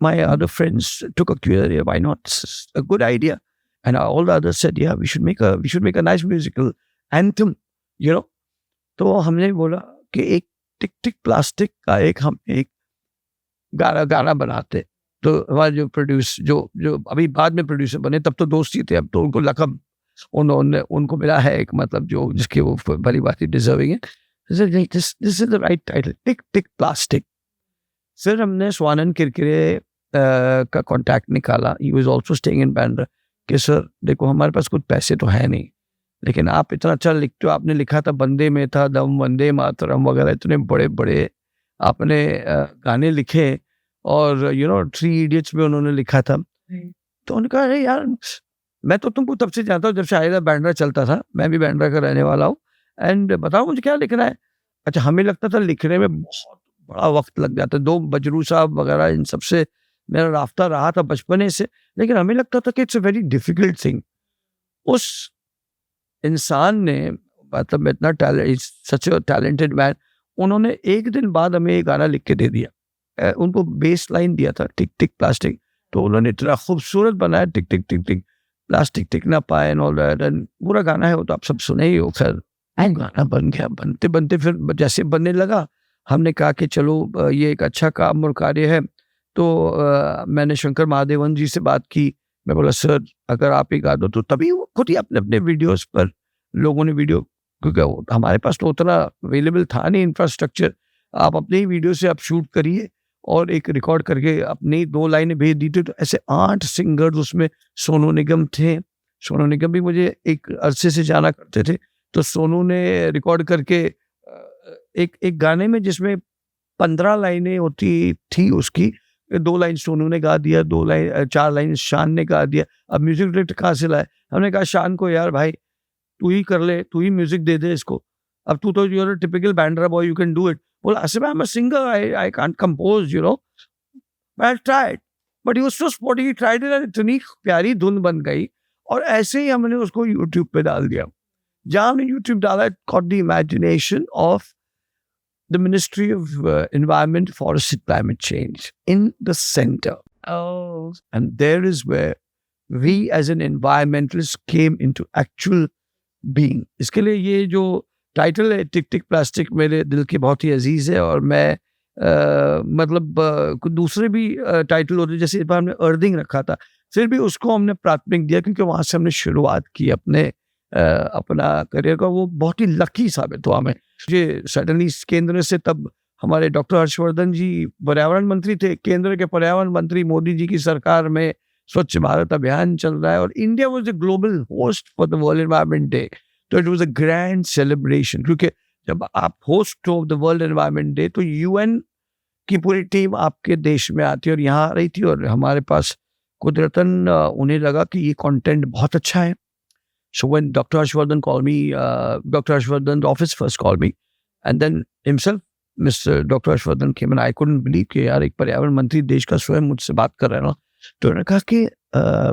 my other friends took a cue, why not? It's a good idea. And all the others said, yeah, we should make a nice musical anthem. तो हमने बोला कि एक टिक टिक plastic का हम एक गाना बनाते. तो हमारे जो प्रोड्यूस जो अभी बाद में प्रोड्यूसर बने, तब तो दोस्त ही थे, अब तो उनको लकब उनको मिला है एक, मतलब जो जिसके वो भली बात ही डिजर्विंग है. This is the right title, tick tick plastic. फिर हमने स्वानंद किरकिरे का कॉन्टैक्ट निकाला. He was also staying in Bandra. कि सर देखो हमारे पास कुछ पैसे तो है नहीं, लेकिन आप इतना अच्छा लिखते हो, आपने लिखा था बंदे में था दम, वंदे मातरम वगैरह, इतने बड़े-बड़े आपने गाने लिखे, और थ्री इडियट्स में उन्होंने लिखा था। तो उन्होंने कहा अरे यार, मैं तो तुमको तब से जानता हूँ जब शायद बांद्रा चलता था, मैं भी बांद्रा का रहने वाला हूँ, एंड बताओ मुझे क्या लिखना है? अच्छा, हमें लगता था लिखने में बहुत बड़ा वक़्त लग जाता है, 2 बजरू साहब वगैरह इन सब से मेरा राब्ता रहा था बचपने से, लेकिन हमें लगता था कि it's a very difficult thing. उस इंसान ने, मतलब इतना talent, such a talented man, उन्होंने एक दिन बाद हमें ये गाना लिख के दे दिया। उनको बेस लाइन दिया था टिक टिक प्लास्टिक, तो उन्होंने इतना खूबसूरत बनाया टिक टिक टिक टिक प्लास्टिक टिक ना पाए एंड ऑल दैट, एंड पूरा गाना है वो तो आप सब सुने ही हो। खैर गाना बन गया, बनते बनते फिर जैसे बनने लगा, हमने कहा कि चलो ये एक अच्छा काम और कार्य है, तो मैंने शंकर महादेवन जी से बात की। मैं बोला सर अगर आप ही गा दो, तो तभी वो खुद ही अपने अपने वीडियोस पर लोगों ने वीडियो, क्योंकि हमारे पास तो उतना अवेलेबल था नहीं इंफ्रास्ट्रक्चर, आप अपने ही वीडियो से आप शूट करिए और एक रिकॉर्ड करके अपनी 2 लाइनें भेज दी थी। तो ऐसे 8 सिंगर्स उसमें, सोनू निगम थे, सोनू निगम भी मुझे एक अरसे से जाना करते थे, तो सोनू ने रिकॉर्ड करके एक एक गाने में जिसमें 15 लाइनें होती थी उसकी, 2 लाइन सोनू ने गा दिया, 2 लाइन 4 लाइन शान ने गा दिया। अब म्यूजिक डायरेक्टर कहाँ से लाए? हमने कहा शान को, यार भाई तू ही कर ले, तू ही म्यूजिक दे दे इसको। अब तू तो you are a typical Bandra boy, you can do it. बोला Asif I am a singer, I can't compose, I tried, but he was so spotty, he tried it, इतनी प्यारी धुन बन गई, और ऐसे ही हमने उसको यूट्यूब पे डाल दिया। जहाँ हमने यूट्यूब डाला, it caught the imagination of the Ministry of Environment, Forest and Climate Change in the center. Oh. And there is where we as an environmentalist came into actual being. इसके लिए ये जो टाइटल है टिक टिक plastic मेरे दिल के बहुत ही अजीज है, और मैं मतलब कुछ दूसरे भी टाइटल होते, जैसे इस बार हमने अर्दिंग रखा था, फिर भी उसको हमने प्राथमिक दिया क्योंकि वहां से हमने शुरुआत की अपने अपना करियर का। वो बहुत ही लकी साबित हुआ हमें। मुझे सडनली केंद्र से, तब हमारे डॉक्टर हर्षवर्धन जी पर्यावरण मंत्री थे, केंद्र के पर्यावरण मंत्री मोदी जी की सरकार में स्वच्छ भारत अभियान चल रहा है, और India was the global host for the world environment day. तो it was a grand celebration, क्योंकि जब आप host of the world environment day तो यूएन की पूरी टीम आपके देश में आती है और यहाँ आ रही थी, और हमारे पास कुदरतन उन्हें लगा कि ये कंटेंट बहुत अच्छा है। So when Dr. Harshvardhan called me, Dr. Harshvardhan's office first called me, and then himself, Mr. Dr. Harshvardhan came, and I couldn't believe कि यार एक पर्यावरण मंत्री देश का स्वयं मुझसे बात कर रहे हैं ना। तो उन्होंने कहा कि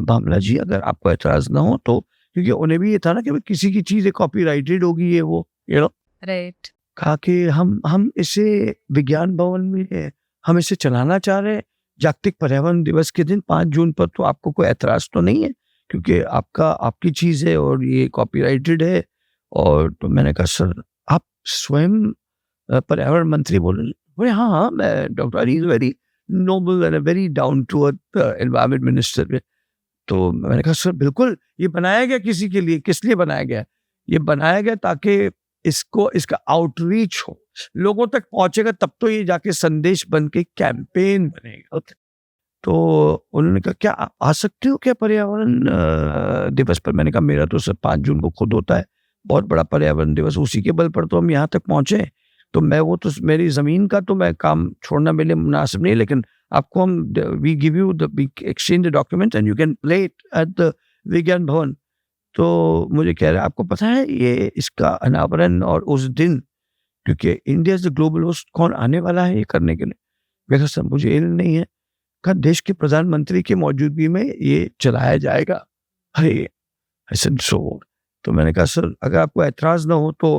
भावना जी अगर आपको एतराज ना हो तो, क्योंकि उन्हें भी ये था ना कि किसी की चीज़ कॉपीराइटेड होगी ये वो, राइट। कहा कि हम इसे विज्ञान भवन में हम इसे चलाना चाह रहे हैं जागतिक पर्यावरण दिवस के दिन 5 जून पर, तो आपको कोई एतराज तो नहीं है क्योंकि आपकी चीज़ है और ये कॉपीराइटेड है। और तो मैंने कहा सर आप स्वयं पर्यावरण मंत्री बोले हाँ मैं doctor is very noble and very down to earth environment minister. तो मैंने कहा सर बिल्कुल, ये बनाया गया किसी के लिए, किस लिए बनाया गया? ये बनाया गया ताकि इसका आउटरीच हो, लोगों तक पहुंचेगा, तब तो ये जाके संदेश बन के कैंपेन बनेगा। तो उन्होंने कहा क्या आप आ सकते हो क्या पर्यावरण दिवस पर? मैंने कहा मेरा तो सर 5 जून को खुद होता है, बहुत बड़ा पर्यावरण दिवस, उसी के बल पर तो हम यहाँ तक पहुँचे। तो मैं वो तो मेरी ज़मीन का तो मैं काम छोड़ना मेरे लिए मुनासिब नहीं, लेकिन आपको हम we give you we exchange the document and you can play it at the Vigyan Bhavan. तो मुझे कह रहे हैं आपको पता है ये इसका अनावरण और उस दिन, क्योंकि India is the global host, कौन आने वाला है ये करने के लिए? मैं कहा सर मुझे इल्म नहीं है। कहा देश के प्रधानमंत्री की मौजूदगी में ये चलाया जाएगा। अरे सो तो मैंने कहा सर अगर आपको एतराज ना हो तो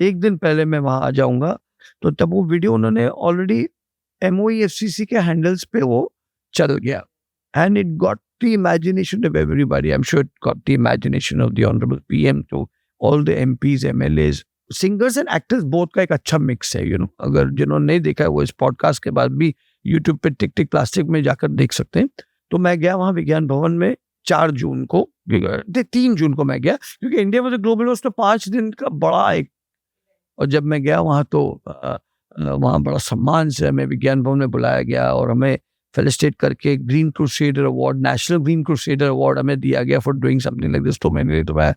एक दिन पहले मैं वहां आ जाऊंगा। तो तब वो वीडियो उन्होंने ऑलरेडी MOEFCC के हैंडल्स पे वो चल गया, and it got the imagination of everybody. I am sure it got the imagination of the honourable PM, तो all the MPs MLAs singers and actors both का एक अच्छा मिक्स है। अगर जिन्होंने नहीं देखा है वो इस पॉडकास्ट के बाद भी यूट्यूब पे टिक टिक प्लास्टिक में जाकर देख सकते हैं। तो मैं गया वहां विज्ञान भवन में 4 जून को, 3 जून को मैं गया, क्योंकि इंडिया में ग्लोबल होस्ट तो 5 दिन का बड़ा एक। और जब मैं गया वहां तो वहां बड़ा सम्मान से हमें विज्ञान भवन में बुलाया गया और हमें फेलिसिटेट करके green crusader award, national green crusader award हमें दिया गया for doing something like this. तो मैंने तो मैं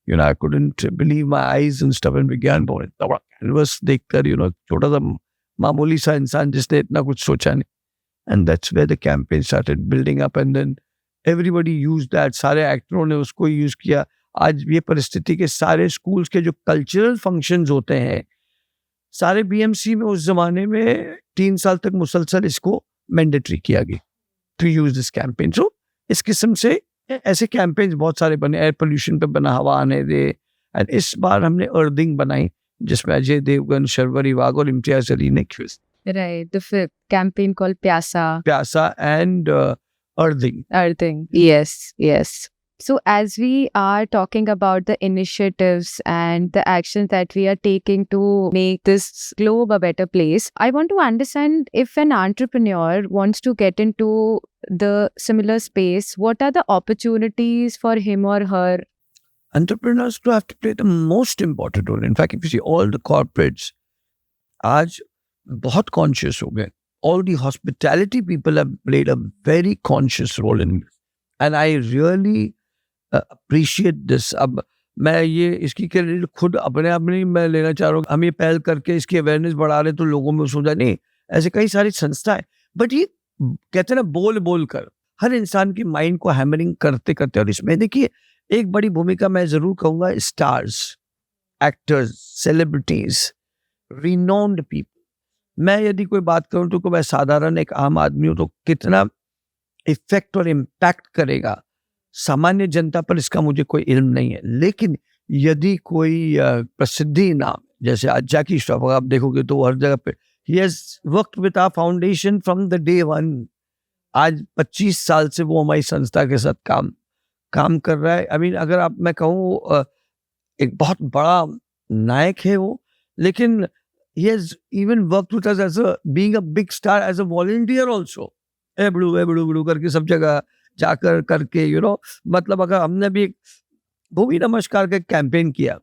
I couldn't believe my eyes and stuff. And विज्ञान भवन इतना बड़ा कैनवस देखकर छोटा सा मामूली सा इंसान जिसने इतना कुछ सोचा नहीं। And that's where the campaign started building up and then everybody use that. सारे एक्टरों ने उसको यूज किया। आज ये परिस्थिति के सारे स्कूल्स के जो कल्चरल फंक्शंस होते हैं सारे बीएमसी में उस जमाने में 3 साल तक मुसलसल इसको मैंडेटरी किया गया टू यूज दिस कैंपेन। सो इस किस्म से ऐसे कैंपेन्स बहुत सारे बने। एयर पोल्यूशन पे बना, हवा आने दे। एंड इस बार हमने अर्दिंग बनाई जिसमें अजय देवगन, शर्वरी वाघ और इम्तियाज अली ने Right, the campaign called Pyasa. प्यासा and अर्दिंग। Earthing. Yes, yes. So, as we are talking about the initiatives and the actions that we are taking to make this globe a better place, I want to understand if an entrepreneur wants to get into the similar space, what are the opportunities for him or her? Entrepreneurs do have to play the most important role. In fact, if you see all the corporates, आज बहुत conscious हो गए. All the hospitality people have played a very conscious role in this. And I really appreciate this. अब मैं ये इसकी credit खुद अपने आप नहीं मैं लेना चाह रहा हूँ। हम ये पहल करके इसकी अवेयरनेस बढ़ा रहे तो लोगों में सोचा नहीं, ऐसे कई सारी संस्थाएं, बट ये कहते हैं ना बोल कर हर इंसान की माइंड को हैमरिंग करते करते। और इसमें देखिए एक बड़ी भूमिका मैं जरूर कहूंगा stars, actors, celebrities, renowned people. मैं यदि कोई बात करूं तो मैं साधारण एक आम आदमी हूं तो कितना इफेक्ट और इम्पैक्ट करेगा सामान्य जनता पर इसका मुझे कोई इल्म नहीं है। लेकिन यदि कोई प्रसिद्धि नाम जैसे आज जैकी श्रॉफ आप देखोगे तो हर जगह पे he has worked with our foundation from the day one. आज 25 साल से वो हमारी संस्था के साथ काम कर रहा है। आई मीन अगर आप मैं कहूँ एक बहुत बड़ा नायक है वो, लेकिन he has even worked with us as being a big star as a volunteer also. एबड़ू करके सब जगह जाकर करके मतलब अगर हमने भी एक भूमि नमस्कार का कैंपेन किया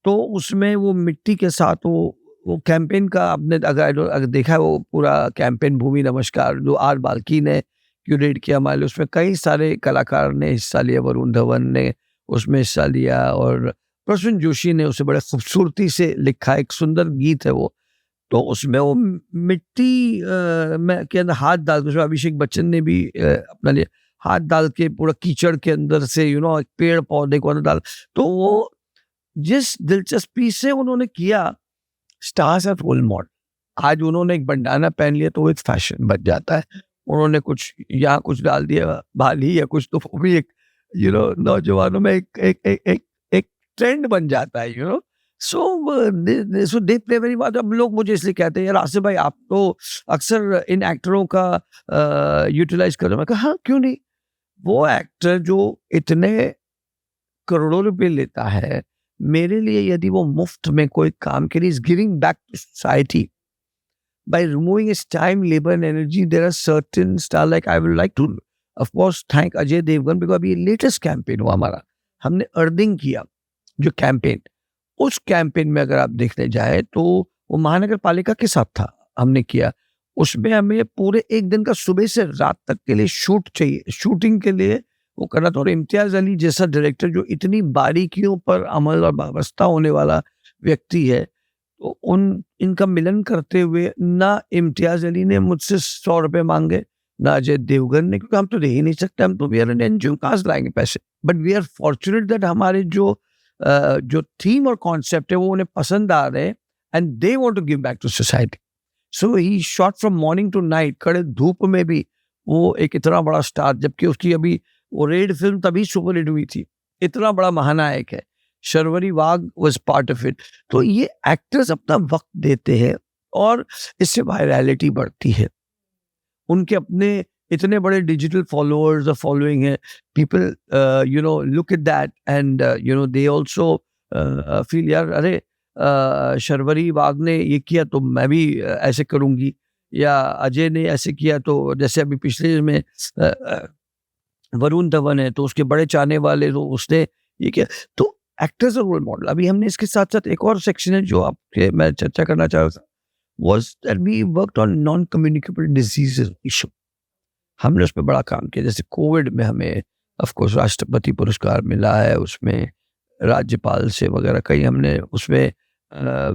तो उसमें वो मिट्टी के साथ वो कैंपेन का आपने अगर देखा है वो पूरा कैंपेन भूमि नमस्कार जो आर बाल्की ने क्यूरेट किया हमारे, उसमें कई सारे कलाकार ने हिस्सा लिया। वरुण धवन ने उसमें हिस्सा लिया और प्रसून जोशी ने उसे बड़े खूबसूरती से लिखा, एक सुंदर गीत है वो। तो उसमें वो मिट्टी में के अंदर हाथ डाल के, अभिषेक बच्चन ने भी अपना लिया, हाथ डाल के पूरा कीचड़ के अंदर से एक पेड़ पौधे को अंदर डाल। तो वो जिस दिलचस्पी से उन्होंने किया, स्टार्स आर रोल मॉडल। आज उन्होंने एक बंडाना पहन लिया तो वो एक फैशन बन जाता है। उन्होंने कुछ यहाँ कुछ डाल दिया भाली या कुछ, तो वो भी एक नौजवानों में एक ट्रेंड बन जाता है। सो दे प्ले वेरी मच। अब लोग मुझे इसलिए कहते हैं यार आसिफ भाई आप तो अक्सर इन एक्टरों का यूटिलाइज कर रहे हो। मैं कहा हाँ क्यों नहीं, वो एक्टर जो इतने करोड़ों रुपए लेता है, मेरे लिए यदि वो मुफ्त में कोई काम के लिए giving back to society by removing his time, labor and energy, there are certain star like I would like to of course thank Ajay Devgan because अभी लेटेस्ट कैंपेन हुआ हमारा, हमने अर्दिंग किया जो कैंपेन, उस कैंपेन में अगर आप देखने जाए तो वो महानगर पालिका के साथ था, हमने किया। उसमें हमें पूरे एक दिन का सुबह से रात तक के लिए शूट चाहिए, शूटिंग के लिए वो करना था। और इम्तियाज अली जैसा डायरेक्टर जो इतनी बारीकियों पर अमल और वाबस्ता होने वाला व्यक्ति है, तो इनका मिलन करते हुए ना इम्तियाज अली ने मुझसे 100 रुपए मांगे, ना अजय देवगन ने, क्योंकि हम तो दे ही नहीं सकते, हम तो वी आर एन एनजीओ, कहाँ से लाएंगे पैसे। But we are fortunate that हमारे जो थीम और कॉन्सेप्ट है वो उन्हें पसंद आ रहे हैं and they want to give back to society. So he shot from morning to night, कड़े धूप में भी वो एक इतना बड़ा स्टार, जबकि उसकी अभी वो रेड फिल्म तभी सुपर हिट हुई थी, इतना बड़ा महानायक है। शर्वरी वाघ वॉज पार्ट ऑफ इट। तो ये एक्टर्स अपना वक्त देते हैं और इससे वायरलिटी बढ़ती है। उनके अपने इतने बड़े डिजिटल फॉलोअर्स और फॉलोइंग है, people look at that and they also feel यार अरे शर्वरी वाघ ने ये किया तो मैं भी ऐसे करूंगी, या अजय ने ऐसे किया तो जैसे अभी पिछले में वरुण धवन है तो उसके बड़े चाहने वाले तो उसने ये किया। तो एक्टर्स और रोल मॉडल। अभी हमने इसके साथ साथ एक और सेक्शन है जो आपके मैं चर्चा करना चाह रहा था, was that we worked on non-communicable diseases issue. हमने उसमें बड़ा काम किया। जैसे कोविड में हमें ऑफ कोर्स राष्ट्रपति पुरस्कार मिला है, उसमें राज्यपाल से वगैरह कई हमने उसमें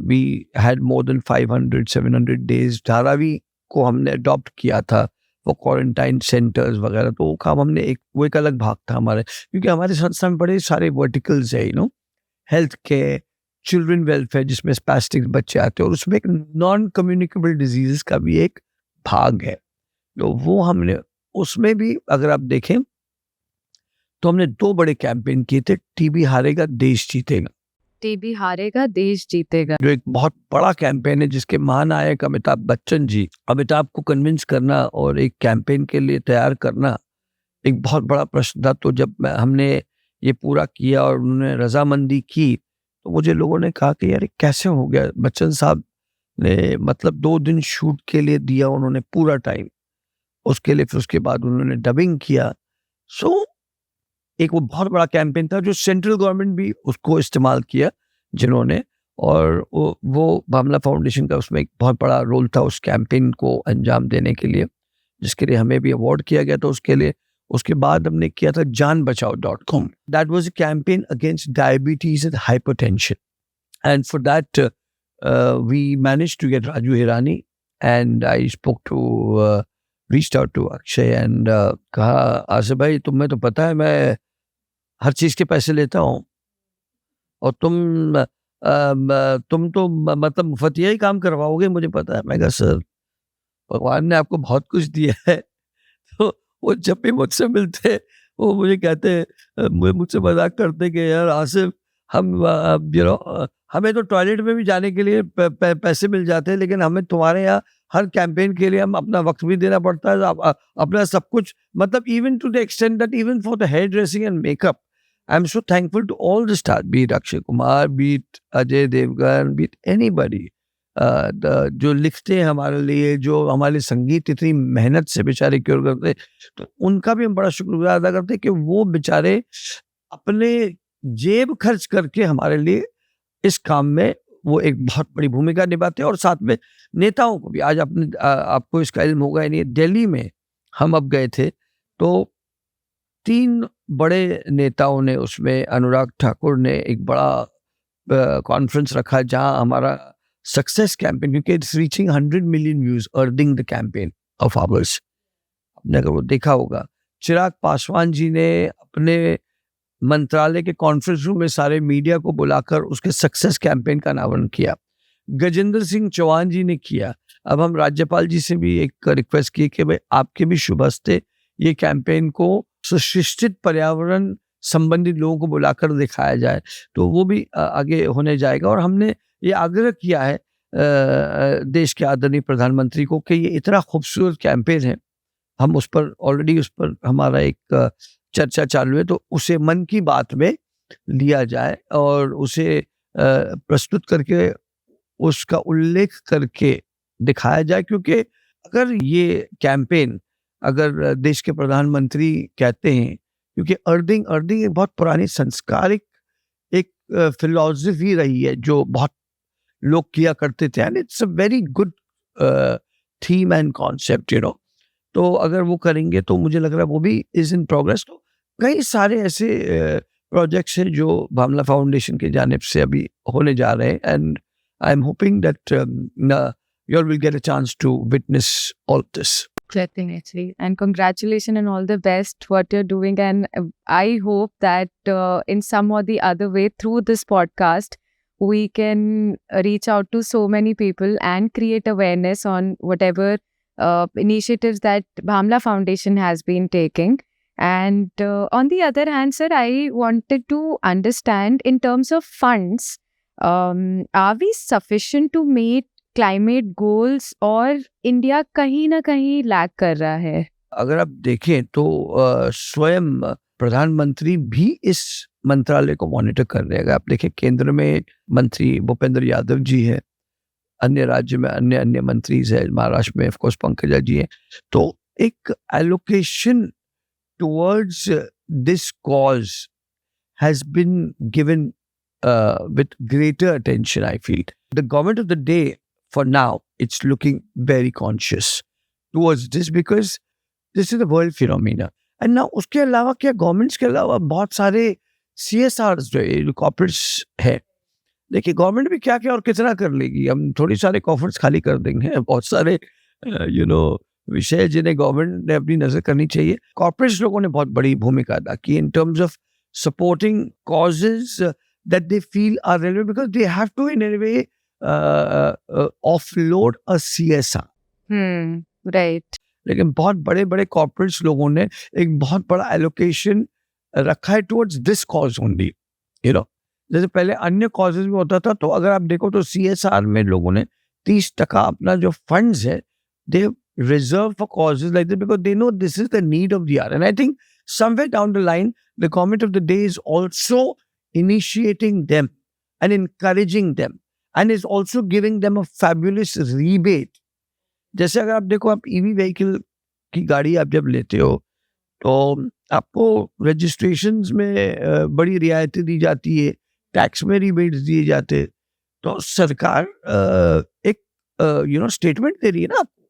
we had more than 500-700 days. 12वीं को हमने अडॉप्ट किया था वो क्वारंटाइन सेंटर्स वगैरह, तो वो काम हमने वो एक अलग भाग था हमारे, क्योंकि हमारे संस्था में बड़े सारे वर्टिकल्स है, हेल्थ केयर, चिल्ड्रन वेलफेयर जिसमें स्पैस्टिक बच्चे आते हैं, और उसमें एक नॉन कम्युनिकेबल डिजीजेस का भी एक भाग है। तो वो हमने उसमें भी अगर आप देखें तो हमने 2 बड़े कैंपेन किए थे, टीबी हारेगा देश जीतेगा, टीबी हारेगा देश जीतेगा। जो एक बहुत बड़ा कैंपेन है जिसके महानायक अमिताभ बच्चन जी, अमिताभ को कन्विंस करना और एक कैंपेन के लिए तैयार करना एक बहुत बड़ा प्रश्न था। तो जब हमने ये पूरा किया और उन्होंने रजामंदी की, तो मुझे लोगों ने कहा कि यार ये कैसे हो गया, बच्चन साहब ने मतलब 2 दिन शूट के लिए दिया उन्होंने पूरा टाइम उसके लिए, फिर उसके बाद उन्होंने डबिंग किया। सो एक वो बहुत बड़ा कैंपेन था जो सेंट्रल गवर्नमेंट भी उसको इस्तेमाल किया जिन्होंने, और वो भामला फाउंडेशन का उसमें एक बहुत बड़ा रोल था उस कैंपेन को अंजाम देने के लिए, जिसके लिए हमें भी अवार्ड किया गया था उसके लिए। उसके बाद हमने किया था janbachao.com, that was a campaign against diabetes and hypertension, and for that we managed to get Raju Hirani, and I spoke to reached out to Akshay and कहा, आसिफ भाई तुम्हें तो पता है मैं हर चीज़ के पैसे लेता हूँ, और तुम तो मतलब मुफ्तिया ही काम करवाओगे, मुझे पता है। मैं कहा सर, भगवान ने आपको बहुत कुछ दिया है। तो वो जब भी मुझसे मिलते वो मुझे कहते, मुझसे मजाक करते कि यार आसिफ, हम हमें तो टॉयलेट में भी जाने के लिए पैसे मिल जाते हैं, लेकिन हमें तुम्हारे यहाँ हर कैंपेन के लिए हम अपना वक्त भी देना पड़ता है, अपना सब कुछ, मतलब even to the extent that even for the hair dressing and makeup I am so thankful to all the star, be it Akshay Kumar, be it Ajay Devgn, be it anybody जो लिखते हैं हमारे लिए, जो हमारे संगीत इतनी मेहनत से बेचारे क्योर करते, तो उनका भी हम बड़ा शुक्रगुजार अदा करते हैं कि वो बेचारे अपने जेब खर्च करके हमारे लिए इस काम में वो एक बहुत बड़ी भूमिका निभाते हैं। और साथ में नेताओं को भी, आज आपको इसका इल्म होगा या नहीं, दिल्ली में हम अब गए थे तो 3 बड़े नेताओं ने उसमें, अनुराग ठाकुर ने एक बड़ा कॉन्फ्रेंस रखा जहां हमारा सक्सेस कैंपेन, क्योंकि it's reaching 100 million views earning the campaign of hours, आपने अगर वो देखा होगा। चिराग पासवान जी ने अपने मंत्रालय के कॉन्फ्रेंस रूम में सारे मीडिया को बुलाकर उसके सक्सेस कैंपेन का अनावरण किया। गजेंद्र सिंह चौहान जी ने किया। अब हम राज्यपाल जी से भी एक रिक्वेस्ट की कि भाई आपके भी शुभ हस्ते ये कैंपेन को सुशिक्षित पर्यावरण संबंधी लोगों को बुलाकर दिखाया जाए, तो वो भी आगे होने जाएगा। और हमने ये आग्रह किया है देश के आदरणीय प्रधानमंत्री को कि ये इतना खूबसूरत कैंपेन है, हम उस पर ऑलरेडी उस पर हमारा एक चर्चा चालू है, तो उसे मन की बात में लिया जाए और उसे प्रस्तुत करके उसका उल्लेख करके दिखाया जाए। क्योंकि अगर ये कैंपेन, अगर देश के प्रधानमंत्री कहते हैं, क्योंकि अर्दिंग एक बहुत पुरानी संस्कारिक एक फिलॉसफी रही है जो बहुत लोग किया करते थे, and it's a very good theme and concept, तो अगर वो करेंगे तो मुझे लग रहा है वो भी इज इन प्रोग्रेस। तो कई सारे ऐसे प्रोजेक्ट्स हैं जो भामला फाउंडेशन की जानिब से अभी होने जा रहे हैं, and I am hoping that you all will get a chance to witness all this. Definitely. And congratulations and all the best what you're doing. And I hope that in some or the other way through this podcast, we can reach out to so many people and create awareness on whatever initiatives that Bhamla Foundation has been taking. And on the other hand, sir, I wanted to understand in terms of funds, are we sufficient to meet climate goals और India कहीं ना कहीं lag कर रहा है? अगर आप देखें तो स्वयं प्रधानमंत्री भी इस मंत्रालय को मॉनिटर कर रहे हैं। आप देखें केंद्र में मंत्री भूपेंद्र यादव जी है, अन्य राज्य में अन्य मंत्री है, महाराष्ट्र में ऑफ कोर्स पंकजा जी है। तो एक allocation towards this cause has been given with greater attention. I feel the government of the day for now it's looking very conscious towards this, because this is the world phenomena. And ना उसके अलावा क्या governments के अलावा बहुत सारे CSR जो corporates है, देखिए गवर्नमेंट भी क्या क्या और कितना कर लेगी, हम थोड़ी सारे कॉफर्स खाली कर देंगे, बहुत सारे विषय जिन्हें गवर्नमेंट ने अपनी नजर करनी चाहिए। कॉर्पोरेट्स लोगों ने बहुत बड़ी भूमिका अदा की in terms of supporting causes that they feel are relevant, because they have to in any way offload a CSR। Right. लेकिन बहुत बड़े बड़े कॉर्पोरेट्स लोगों ने एक बहुत बड़ा एलोकेशन रखा है टुवर्ड्स दिस कॉज ओनली, जैसे पहले अन्य कॉजेज में होता था। तो अगर आप देखो तो CSR में लोगों ने 30% अपना जो फंड्स है they reserve for causes like this, because they know this is the need of the hour. And I think somewhere down the line the government of the day is also initiating them and encouraging them and is also giving them a fabulous rebate। जैसे अगर आप देखो, आप EV vehicle की गाड़ी आप जब लेते हो तो आपको रजिस्ट्रेशंस में बड़ी रियायतें दी जाती है, टैक्स में रिबेट्स दिए जाते हैं। तो सरकार एक स्टेटमेंट दे रही है ना आपको,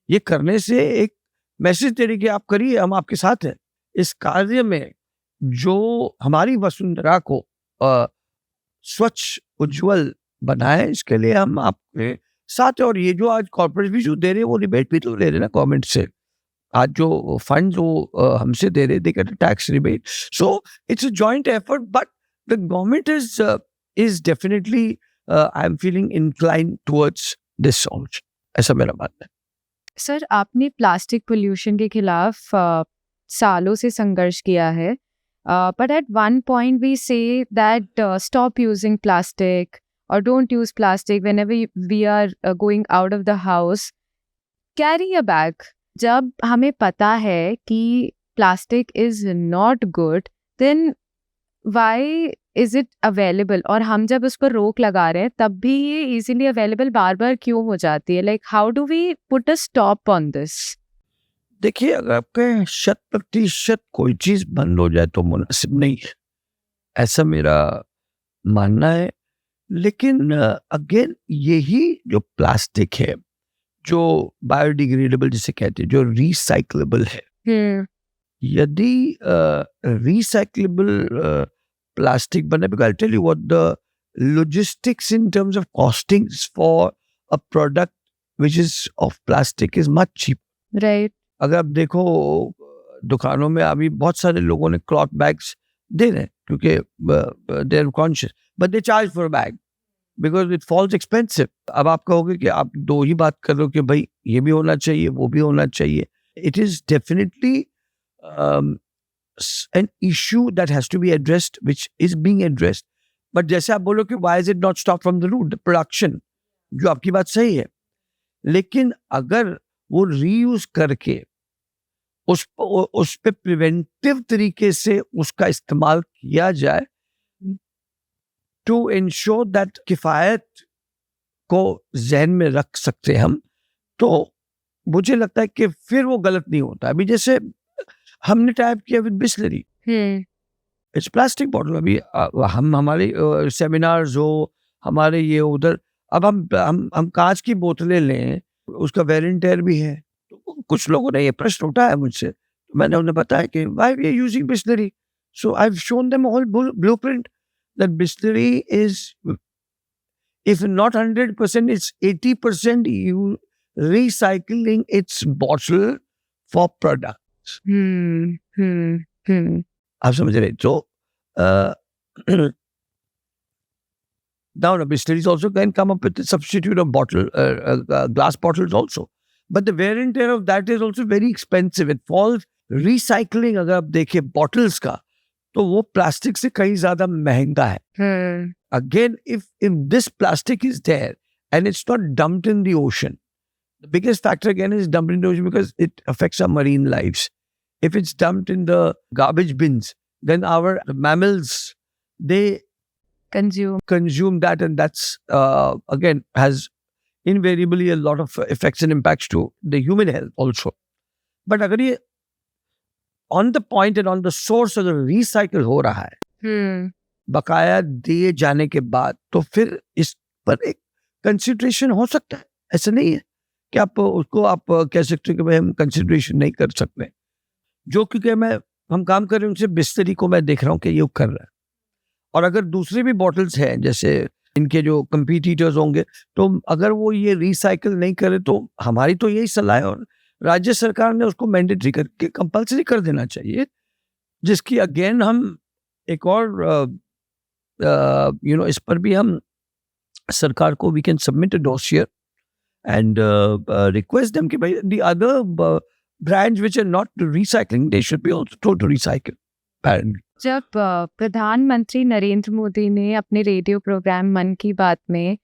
ये करने से एक मैसेज दे रही है कि आप करिए, हम आपके साथ हैं इस कार्य में जो हमारी वसुंधरा को स्वच्छ उज्जवल बनाए, इसके लिए हम आपके साथ हैं। और ये जो आज कॉर्पोरेट भी जो दे रहे हैं वो रिबेट भी तो ले रहे हैं ना गवर्नमेंट से, आज जो फंड जो हमसे दे रहे, they get tax rebate. So it's a joint effort, but the government is definitely I am feeling inclined towards this solution, ऐसा मेरा मानना है। सर, आपने प्लास्टिक पोल्यूशन के खिलाफ सालों से संघर्ष किया है, but at one point we say that stop using plastic or don't use plastic whenever we are going out of the house. Carry a bag. जब हमें पता है कि plastic is not good, then why is it available? और हम जब उस पर रोक लगा रहे हैं तब भी ये easily available बार बार क्यों हो जाती है? Like how do we put a stop on this? देखिए, अगर आपके 100% कोई चीज बंद हो जाए तो मुनासिब नहीं है, ऐसा मेरा मानना है। लेकिन अगेन यही जो प्लास्टिक है, जो बायोडिग्रेडेबल जिसे कहते हैं, जो रिसाइक्लेबल है, यदि रिसाइक्लेबल प्लास्टिक बने, because I tell you what the logistics in terms of costings for a product which is of plastic is much cheap. Right. अगर आप देखो दुकानों में अभी बहुत सारे लोगों ने क्लॉथ बैग्स दे रहे हैं क्योंकि they are conscious, but they charge for bag because it falls expensive. अब आप कहोगे कि आप दो ही बात कर रहे हो कि भाई ये भी होना चाहिए वो भी होना चाहिए। It is definitely an issue that has to be addressed which is being addressed. But जैसे आप बोलो कि why is it not stop from the root production, जो आपकी बात सही है, लेकिन अगर वो रीयूज करके उस पे प्रिवेंटिव तरीके से उसका इस्तेमाल किया जाए टू इंश्योर दैट किफायत को जहन में रख सकते हम, तो मुझे लगता है कि फिर वो गलत नहीं होता। अभी जैसे हमने टाइप किया with Bisleri, it's plastic bottle. अभी हम हमारे सेमिनार्स हो, हमारे ये उधर, अब हम कांच की बोतलें लें, उसका वेरिएंट भी है। तो कुछ लोगों ने ये प्रश्न उठाया मुझसे, मैंने उन्हें बताया कि why we are using Bisleri. So I have shown them whole blueprint that Bisleri is, if not 100%, it's 80% you recycling its bottle for products. आप समझ रहे? So now the distilleries also can come up with a substitute of bottle, glass bottles also. But the wear and tear of that is also very expensive. It falls recycling. अगर आप देखें bottles का, तो वो plastic से कहीं ज्यादा महंगा है. Again, if this plastic is there and it's not dumped in the ocean, the biggest factor again is dumped in the ocean because it affects our marine lives. If it's dumped in the garbage bins, then our mammals, they consume that, and that's again has invariably a lot of effects and impacts to the human health also. But अगर ये on the point and on the source अगर recycle हो रहा है बकाया दिए जाने के बाद, तो फिर इस पर एक कंसिडरेशन हो सकता है. ऐसा नहीं है कि आप उसको आप कह सकते हो कि भाई हम कंसिडरेशन नहीं कर सकते. जो क्योंकि हम काम कर रहे हैं उनसे बिस्तरी को मैं देख रहा हूँ कि ये कर रहा है। और अगर दूसरे भी बॉटल्स हैं जैसे इनके जो कंपीटिटर्स होंगे, तो अगर वो ये रिसाइकिल नहीं करे तो हमारी तो यही सलाह है, और राज्य सरकार ने उसको मैंडेटरी करके कंपलसरी कर देना चाहिए, जिसकी अगेन हम एक और इस पर भी हम सरकार को we can submit a dossier and request them कि भाई the other brands which are not recycling they should be also told to recycle apparently. जब प्रधानमंत्री नरेंद्र मोदी ने अपने रेडियो प्रोग्राम मन की बात में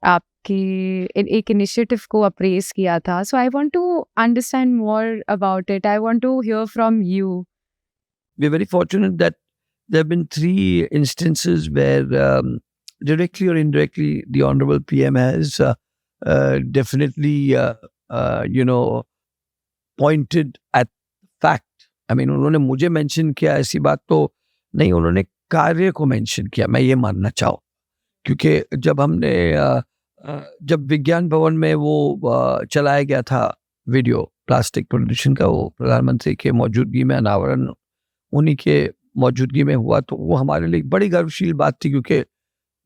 आपकी एक इनिशिएटिव को अप्रेज किया था, so I want to understand more about it. I want to hear from you. We're very fortunate that there have been 3 instances where directly or indirectly the honorable PM has definitely pointed at fact. I mean उन्होंने मुझे mention किया ऐसी बात तो नहीं, उन्होंने कार्य को मेंशन किया, मैं ये मानना चाहूँ, क्योंकि जब हमने जब विज्ञान भवन में वो चलाया गया था वीडियो प्लास्टिक प्रदूषण का, वो प्रधानमंत्री के मौजूदगी में अनावरण उन्हीं के मौजूदगी में हुआ, तो वो हमारे लिए बड़ी गर्वशील बात थी, क्योंकि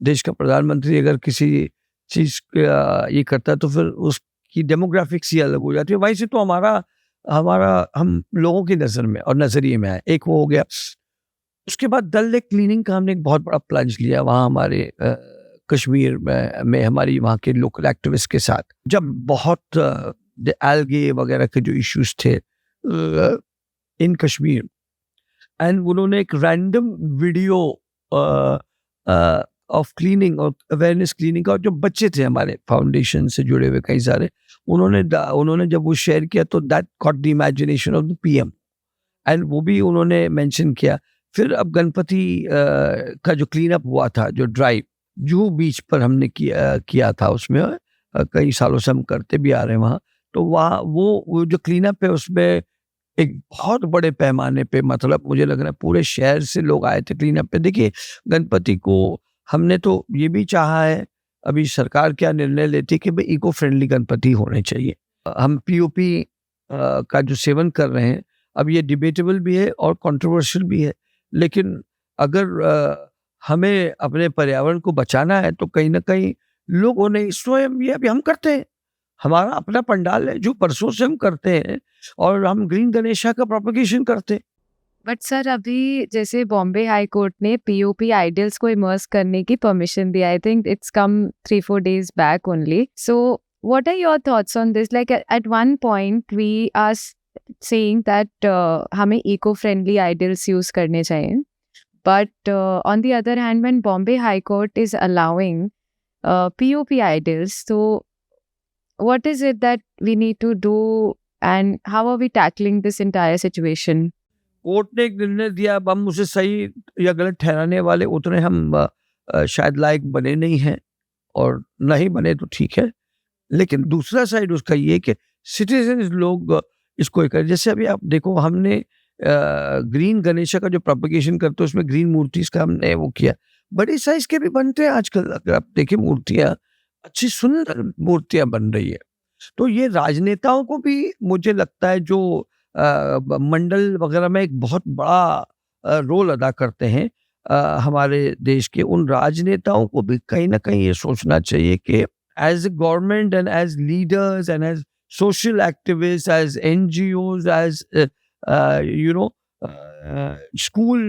देश का प्रधानमंत्री अगर किसी चीज ये करता है तो फिर उसकी डेमोग्राफिक्स ही अलग हो जाती है। वैसे तो हमारा हम लोगों की नजर में और नजरिए में है, एक वो हो गया। उसके बाद दल लेक क्लीनिंग का हमने एक बहुत बड़ा प्लंज लिया वहाँ हमारे कश्मीर में हमारी वहाँ के लोकल एक्टिविस्ट के साथ, जब बहुत एल्गे वगैरह के जो इश्यूज थे इन कश्मीर, एंड उन्होंने एक रैंडम वीडियो ऑफ क्लीनिंग और अवेयरनेस क्लीनिंग का, जो बच्चे थे हमारे फाउंडेशन से जुड़े हुए कई सारे, उन्होंने जब वो शेयर किया तो that caught the imagination of the PM, and वो भी उन्होंने मेंशन किया। फिर अब गणपति का जो क्लीन अप हुआ था, जो ड्राइव जूहू बीच पर हमने किया था, उसमें कई सालों से हम करते भी आ रहे हैं वहाँ, तो वहाँ वो जो क्लीन अप है उसमें एक बहुत बड़े पैमाने पे, मतलब मुझे लग रहा है पूरे शहर से लोग आए थे क्लीन अप पे। देखिए गणपति को हमने तो ये भी चाहा है, अभी सरकार क्या निर्णय लेती है कि भाई इको फ्रेंडली गणपति होने चाहिए। हम पीओपी का जो सेवन कर रहे हैं, अब ये डिबेटेबल भी है और कंट्रोवर्शियल भी है, लेकिन अगर हमें अपने पर्यावरण को बचाना है तो कहीं ना कहीं लोगों ने स्वयं, ये अभी हम करते हैं, हमारा अपना पंडाल है जो परसों से हम करते हैं, और हम ग्रीन गणेशा का प्रोपगेशन करते हैं। बट सर अभी जैसे बॉम्बे हाई कोर्ट ने पीओपी आइडल्स को इमर्स करने की परमिशन दी, I think it's come 3-4 days back only. So what are your thoughts on this? Like at one point we are saying that हमें इको फ्रेंडली आइडल्स यूज करने चाहिए, but on the other hand when Bombay high court is allowing POP idols, तो what is it that we need to do and how are we tackling this entire situation? Court ने एक निर्णय दिया, अब हम उसे सही या गलत ठहराने वाले उतने हम शायद लायक बने नहीं हैं, और नहीं बने तो ठीक है, लेकिन दूसरा साइड उसका ये कि सिटीजन लोग इसको करें। जैसे अभी आप देखो, हमने ग्रीन गणेशा का जो प्रोपगेशन करते हैं उसमें ग्रीन मूर्तिज का हमने वो किया, बड़ी साइज के भी बनते हैं आजकल, अगर आप देखें मूर्तियाँ अच्छी सुंदर मूर्तियां बन रही है। तो ये राजनेताओं को भी मुझे लगता है जो मंडल वगैरह में एक बहुत बड़ा रोल अदा करते हैं हमारे देश के, उन राजनेताओं को भी कहीं ना कहीं ये सोचना चाहिए कि as a government and as leaders and as social activist, as NGOs, as school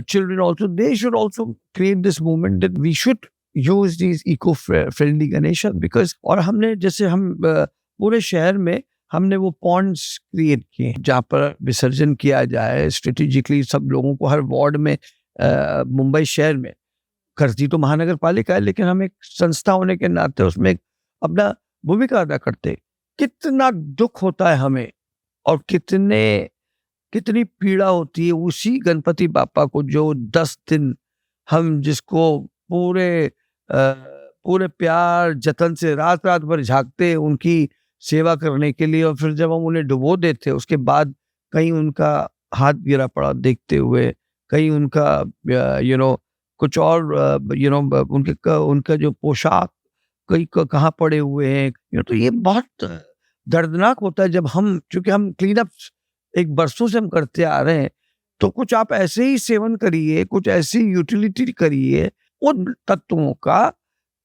children also, they should also create this movement that we should use these eco-friendly Ganesha, because और हमने जैसे हम पूरे शहर में हमने वो पॉन्ड्स क्रिएट किए जहाँ पर विसर्जन किया जाए स्ट्रेटेजिकली सब लोगों को, हर वार्ड में। मुंबई शहर में करती तो महानगर पालिका है, लेकिन हम एक संस्था होने के नाते उसमें अपना भूमिका अदा करते। कितना दुख होता है हमें और कितनी पीड़ा होती है उसी गणपति बापा को, जो 10 दिन हम जिसको पूरे प्यार जतन से रात भर झांकते उनकी सेवा करने के लिए, और फिर जब हम उन्हें डुबो देते उसके बाद कहीं उनका हाथ गिरा पड़ा देखते हुए, कहीं उनका कुछ और उनका जो पोशाक कहीं कहाँ पड़े हुए हैं, तो ये बहुत दर्दनाक होता है जब हम, चूंकि हम क्लीन अप एक बरसों से हम करते आ रहे हैं, तो कुछ आप ऐसे ही सेवन करिए, कुछ ऐसी यूटिलिटी करिए उन तत्वों का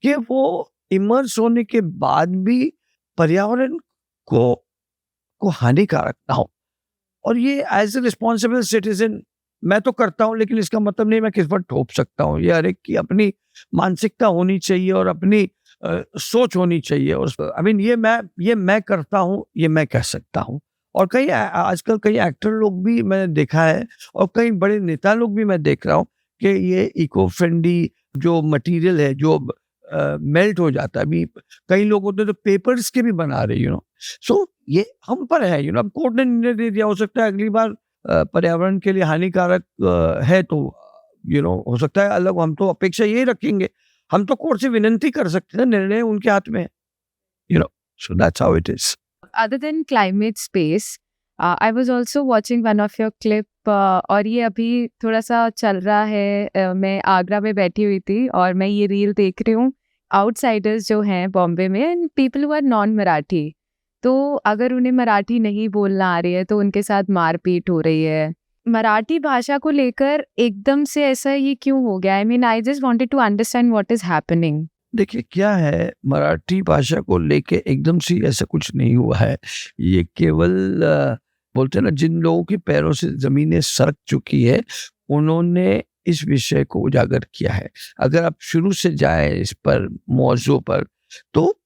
कि वो इमर्स होने के बाद भी पर्यावरण को हानिकारक ना हो। और ये एज ए रिस्पॉन्सिबल सिटीजन मैं तो करता हूँ, लेकिन इसका मतलब नहीं मैं किस पर थोप सकता हूँ। ये हर एक की अपनी मानसिकता होनी चाहिए और अपनी सोच होनी चाहिए। और आई मीन ये मैं करता हूँ, ये मैं कह सकता हूँ। और कई आजकल कई एक्टर लोग भी मैंने देखा है और कई बड़े नेता लोग भी मैं देख रहा हूँ कि ये इको फ्रेंडली जो मटेरियल है जो मेल्ट हो जाता है। अभी कई लोग होते हैं तो पेपर्स के भी बना रहे सो ये हम पर है। अब कोर्ट ने निर्णय दे दिया, हो सकता है अगली बार पर्यावरण के लिए हानिकारक है तो हो सकता है अलग। हम तो अपेक्षा यही रखेंगे, हम तो कोर्ट से विनती कर सकते हैं, निर्णय उनके हाथ में है। So that's how it is. Other than climate space, I was also watching one of your clip, और ये अभी थोड़ा सा चल रहा है। मैं आगरा में बैठी हुई थी और मैं ये रील देख रही हूँ। आउटसाइडर्स जो हैं बॉम्बे में, and people who are non Marathi, तो अगर उन्हें मराठी नहीं बोलना आ रही है तो उनके साथ मारपीट हो रही है। मराठी भाषा को लेकर एकदम से ऐसा ये क्यों हो गया? I mean, I just wanted to understand what is happening. देखिए क्या है, मराठी भाषा को लेके एकदम से ऐसा कुछ नहीं हुआ है। ये केवल बोलते हैं ना, जिन लोगों के पैरों से जमीनें सरक चुकी है उन्होंने इस विषय को उजागर किया है। अगर आप शुरू से जाएं इस पर मौजू पर, तो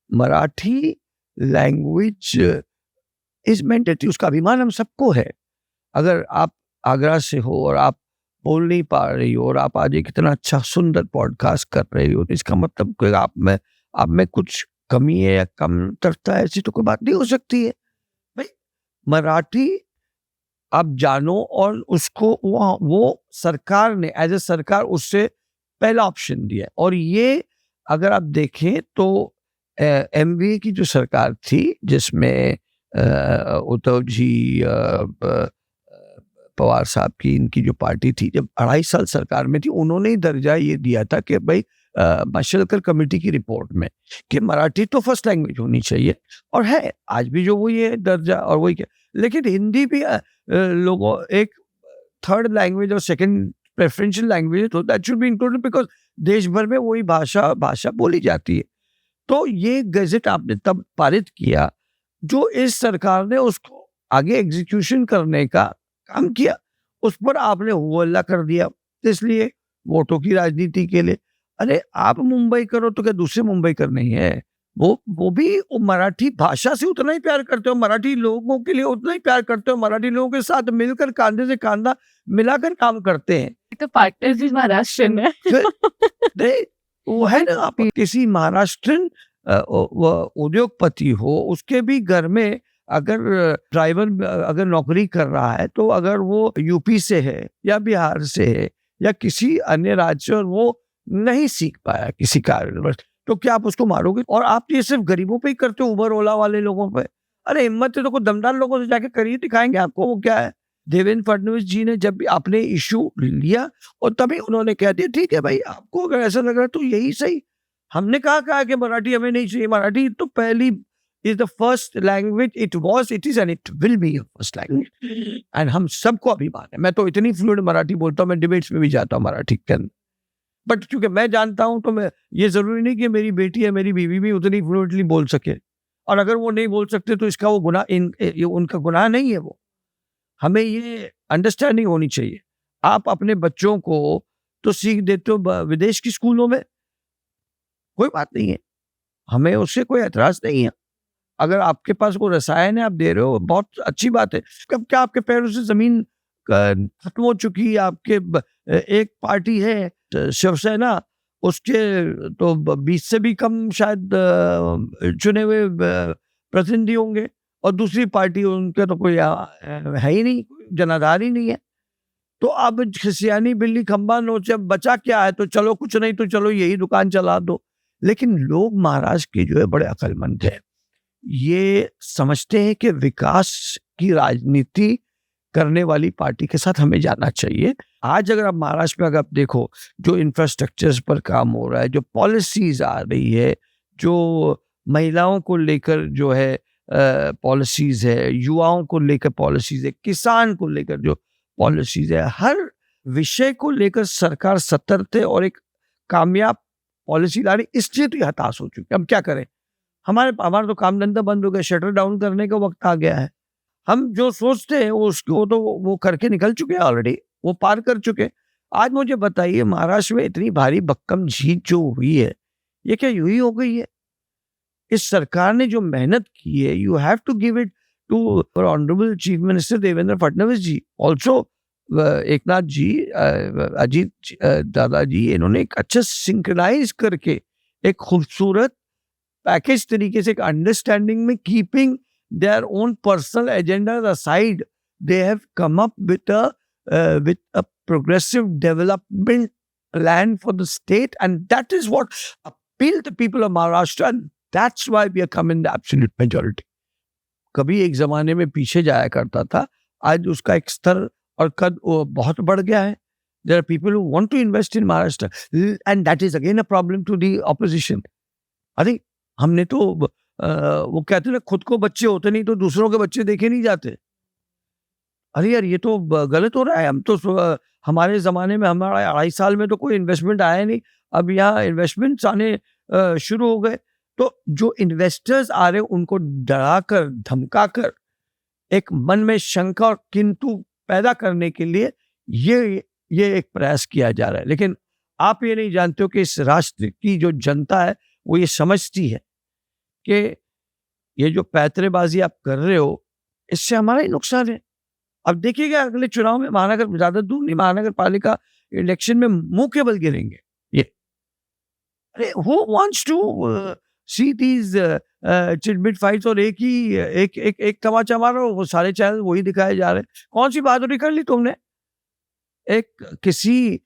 मराठी लैंग्वेज इज मैंडेटरी, उसका अभिमान हम सबको है। अगर आप आगरा से हो और आप बोल नहीं पा रही हो और आप आज एक इतना अच्छा सुंदर पॉडकास्ट कर रही हो, तो इसका मतलब कोई आप में कुछ कमी है या कमतरता है, ऐसी तो कोई बात नहीं हो सकती है भाई। मराठी आप जानो और उसको वो सरकार ने एज ए सरकार उससे पहला ऑप्शन दिया। और ये अगर आप देखें तो एमवीए की जो सरकार थी जिसमें उद्धव जी, पवार साहब की, इनकी जो पार्टी थी, जब 2.5 साल सरकार में थी, उन्होंने ही दर्जा ये दिया था कि भाई माशेलकर कमेटी की रिपोर्ट में कि मराठी तो फर्स्ट लैंग्वेज होनी चाहिए। और है आज भी जो वो ये दर्जा और वही क्या, लेकिन हिंदी भी लोगों एक थर्ड लैंग्वेज और सेकंड प्रेफरेंशियल लैंग्वेज, तो that should be included because देश भर में वही भाषा बोली जाती है। तो ये गजट आपने तब पारित किया जो इस सरकार ने उसको आगे एग्जीक्यूशन करने का काम किया, उस पर आपने हुआ कर दिया, इसलिए वोटों की राजनीति के लिए। अरे आप मुंबई करो तो क्या दूसरे मुंबई कर नहीं है? वो भी मराठी भाषा से उतना ही प्यार करते हो, मराठी लोगों के लिए उतना ही प्यार करते हो, मराठी लोगों के साथ मिलकर कांधे से कांधा मिलाकर काम करते हैं। तो पार्टनर भी महाराष्ट्र है। नहीं, वो है ना, आप किसी महाराष्ट्रन उद्योगपति हो, उसके भी घर में अगर ड्राइवर अगर नौकरी कर रहा है, तो अगर वो यूपी से है या बिहार से है या किसी अन्य राज्य और वो नहीं सीख पाया किसी कारणवश, तो क्या आप उसको मारोगे? और आप ये सिर्फ गरीबों पे ही करते हो, उबर ओला वाले लोगों पे? अरे हिम्मत है तो कोई दमदार लोगों से जाके करिए, दिखाएंगे आपको वो क्या है। देवेंद्र फडणवीस जी ने जब भी आपने इशू लिया और तभी उन्होंने कह दिया ठीक है भाई, आपको अगर ऐसा लग रहा है तो यही सही। हमने कहा कि मराठी हमें नहीं चाहिए, मराठी तो पहली is the first language, it was, it is and it will be your first language, and हम सबको अभिमान है। मैं तो इतनी फ्लुएंट मराठी बोलता हूँ, मैं डिबेट्स में भी जाता हूँ मराठी के अंदर, बट क्योंकि मैं जानता हूँ तो मैं, ये जरूरी नहीं कि मेरी बेटी या मेरी बीवी भी उतनी फ्लुएंटली बोल सके, और अगर वो नहीं बोल सकते तो इसका वो गुनाह उनका गुनाह नहीं है। वो हमें ये अंडरस्टैंडिंग होनी चाहिए। आप अपने बच्चों को तो सीख देते हो विदेश की स्कूलों में, कोई बात नहीं है, हमें उससे कोई एतराज नहीं है। अगर आपके पास वो रसायन है आप दे रहे हो, बहुत अच्छी बात है। कब क्या आपके पैरों से जमीन खत्म हो चुकी है? आपके एक पार्टी है शिवसेना, उसके तो 20 से भी कम शायद चुने हुए प्रतिनिधि होंगे, और दूसरी पार्टी उनके तो कोई है ही नहीं, जनाधार ही नहीं है। तो अब खिसियानी बिल्ली खंबा नोचे, अब बचा क्या है? तो चलो कुछ नहीं तो चलो यही दुकान चला दो। लेकिन लोग महाराष्ट्र के जो है बड़े अक्लमंद हैं, ये समझते हैं कि विकास की राजनीति करने वाली पार्टी के साथ हमें जाना चाहिए। आज अगर आप महाराष्ट्र में अगर आप देखो, जो इंफ्रास्ट्रक्चर्स पर काम हो रहा है, जो पॉलिसीज आ रही है, जो महिलाओं को लेकर जो है पॉलिसीज है, युवाओं को लेकर पॉलिसीज है, किसान को लेकर जो पॉलिसीज है, हर विषय को लेकर सरकार सतर्क है और एक कामयाब पॉलिसी ला रही, इसलिए तो ये हताश हो चुके। अब क्या करें, हमारा तो काम धंधा बंद हो गया, शटर डाउन करने का वक्त आ गया है। हम जो सोचते हैं उसको तो वो करके निकल चुके हैं ऑलरेडी, वो पार कर चुके हैं। आज मुझे बताइए, महाराष्ट्र में इतनी भारी भक्कम जीत जो हुई है, ये क्या यूं ही हो गई है? इस सरकार ने जो मेहनत की है, you have to give it to honourable chief minister Devendra Fadnavis ji, also Eknath ji, Dadaji, इन्होंने एक अच्छा सिंक्रोनाइज करके एक खूबसूरत पैकेज तरीके से, एक अंडरस्टैंडिंग में, keeping their own personal agendas aside, they have come up with a progressive development plan for the state, and that is what appealed the people of Maharashtra, and that's why we are coming the absolute majority. कभी एक जमाने में पीछे जाया करता था, आज उसका एक स्तर और कद बहुत बढ़ गया है. There are people who want to invest in Maharashtra, and that is again a problem to the opposition. अरे हमने तो वो कहते ना, खुद को बच्चे होते नहीं तो दूसरों के बच्चे देखे नहीं जाते. अरे यार, ये तो गलत हो रहा है. हम तो हमारे जमाने में, हमारा 2.5 साल में तो कोई इन्वेस्टमेंट आया नहीं, अब यहाँ इन्वेस्टमेंट्स आने शुरू हो गए. तो जो इन्वेस्टर्स आ रहे उनको डरा कर, धमका कर, एक मन में शंका और किंतु पैदा करने के लिए ये एक प्रयास किया जा रहा है. लेकिन आप ये नहीं जानते हो कि इस राष्ट्र की जो जनता है वो ये समझती है कि ये जो पैतरेबाजी आप कर रहे हो, इससे हमारा ही नुकसान है. अब देखिएगा अगले चुनाव में, महानगर, ज्यादा दूर नहीं, महानगर पालिका इलेक्शन में मुंह के बल गिरेंगे ये. अरे who wants to see these titbit fights? और एक तमाचा मारो, वो सारे चैनल वही दिखाए जा रहे हैं. कौन सी बहादुरी कर ली तुमने? एक किसी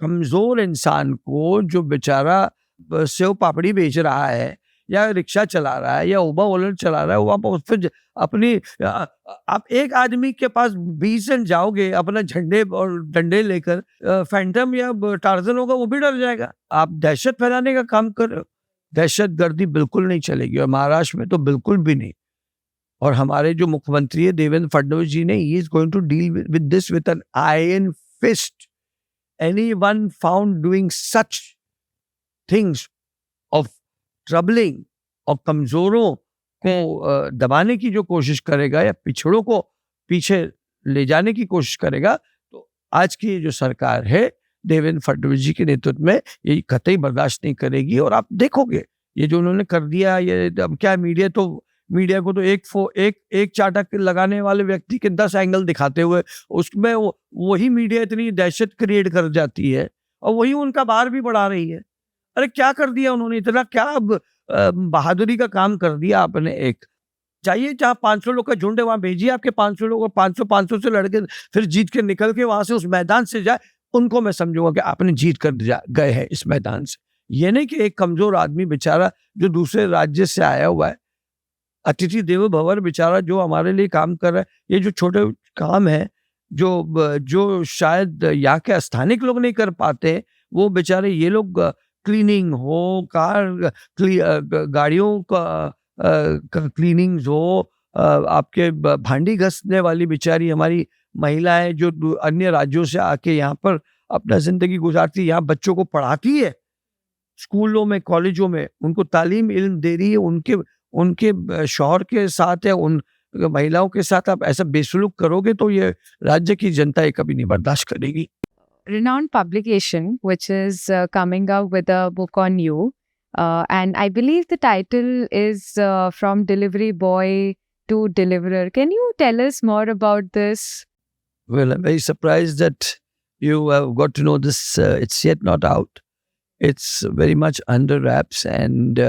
कमजोर इंसान को जो बेचारा सेव पापड़ी बेच रहा है या रिक्शा चला रहा है या उबा ओला चला रहा है, वो आप उस पर अपनी, आप एक आदमी के पास 20 जन जाओगे अपना झंडे और डंडे लेकर, फैंटम या टार्जन होगा, वो भी डर जाएगा. आप दहशत फैलाने का काम कर रहे हो. दहशत गर्दी बिल्कुल नहीं चलेगी, और महाराष्ट्र में तो बिल्कुल भी नहीं. और हमारे जो मुख्यमंत्री है देवेंद्र फडणवीस जी ने, he is going to deal with this with an iron fist. Anyone found doing such things of troubling और कमजोरों को दबाने की जो कोशिश करेगा या पिछड़ों को पीछे ले जाने की कोशिश करेगा, तो आज की जो सरकार है देवेंद्र फडणवीस जी के नेतृत्व में, ये कतई बर्दाश्त नहीं करेगी. और आप देखोगे ये जो उन्होंने कर दिया, ये अब क्या, मीडिया को तो एक चाटा लगाने वाले व्यक्ति के 10 एंगल दिखाते हुए उसमें वही मीडिया इतनी दहशत क्रिएट कर जाती है और वही उनका बार भी बढ़ा रही है. अरे क्या कर दिया उन्होंने, इतना क्या अब बहादुरी का काम कर दिया आपने. एक चाहिए जहाँ 500 लोग का झुंड है, वहां भेजिए आपके 500 लोग, और 500 से लड़के फिर जीत के निकल के वहां से उस मैदान से जाए, उनको मैं समझूंगा कि आपने जीत कर गए हैं इस मैदान से. ये नहीं कि एक कमजोर आदमी बेचारा जो दूसरे राज्य से आया हुआ है, अतिथि देवो भव बेचारा जो हमारे लिए काम कर रहा है, ये जो छोटे काम है जो शायद यहाँ के स्थानिक लोग नहीं कर पाते, वो बेचारे ये लोग क्लीनिंग हो, गाड़ियों का क्लीनिंग हो, आपके भांडी घसने वाली बेचारी हमारी महिलाएं जो अन्य राज्यों से आके यहाँ पर अपना जिंदगी गुजारती, यहाँ बच्चों को पढ़ाती है, स्कूलों में, कॉलेजों में उनको तालीम इल्म दे रही है, उनके शौहर के साथ या उन महिलाओं के साथ आप ऐसा बेसलूक करोगे तो ये राज्य की जनता ये कभी नहीं बर्दाश्त करेगी. Renowned publication which is coming out with a book on you, and I believe the title is From Delivery Boy to Deliverer. Can you tell us more about this? Well, I'm very surprised that you have got to know this. It's yet not out. It's very much under wraps, and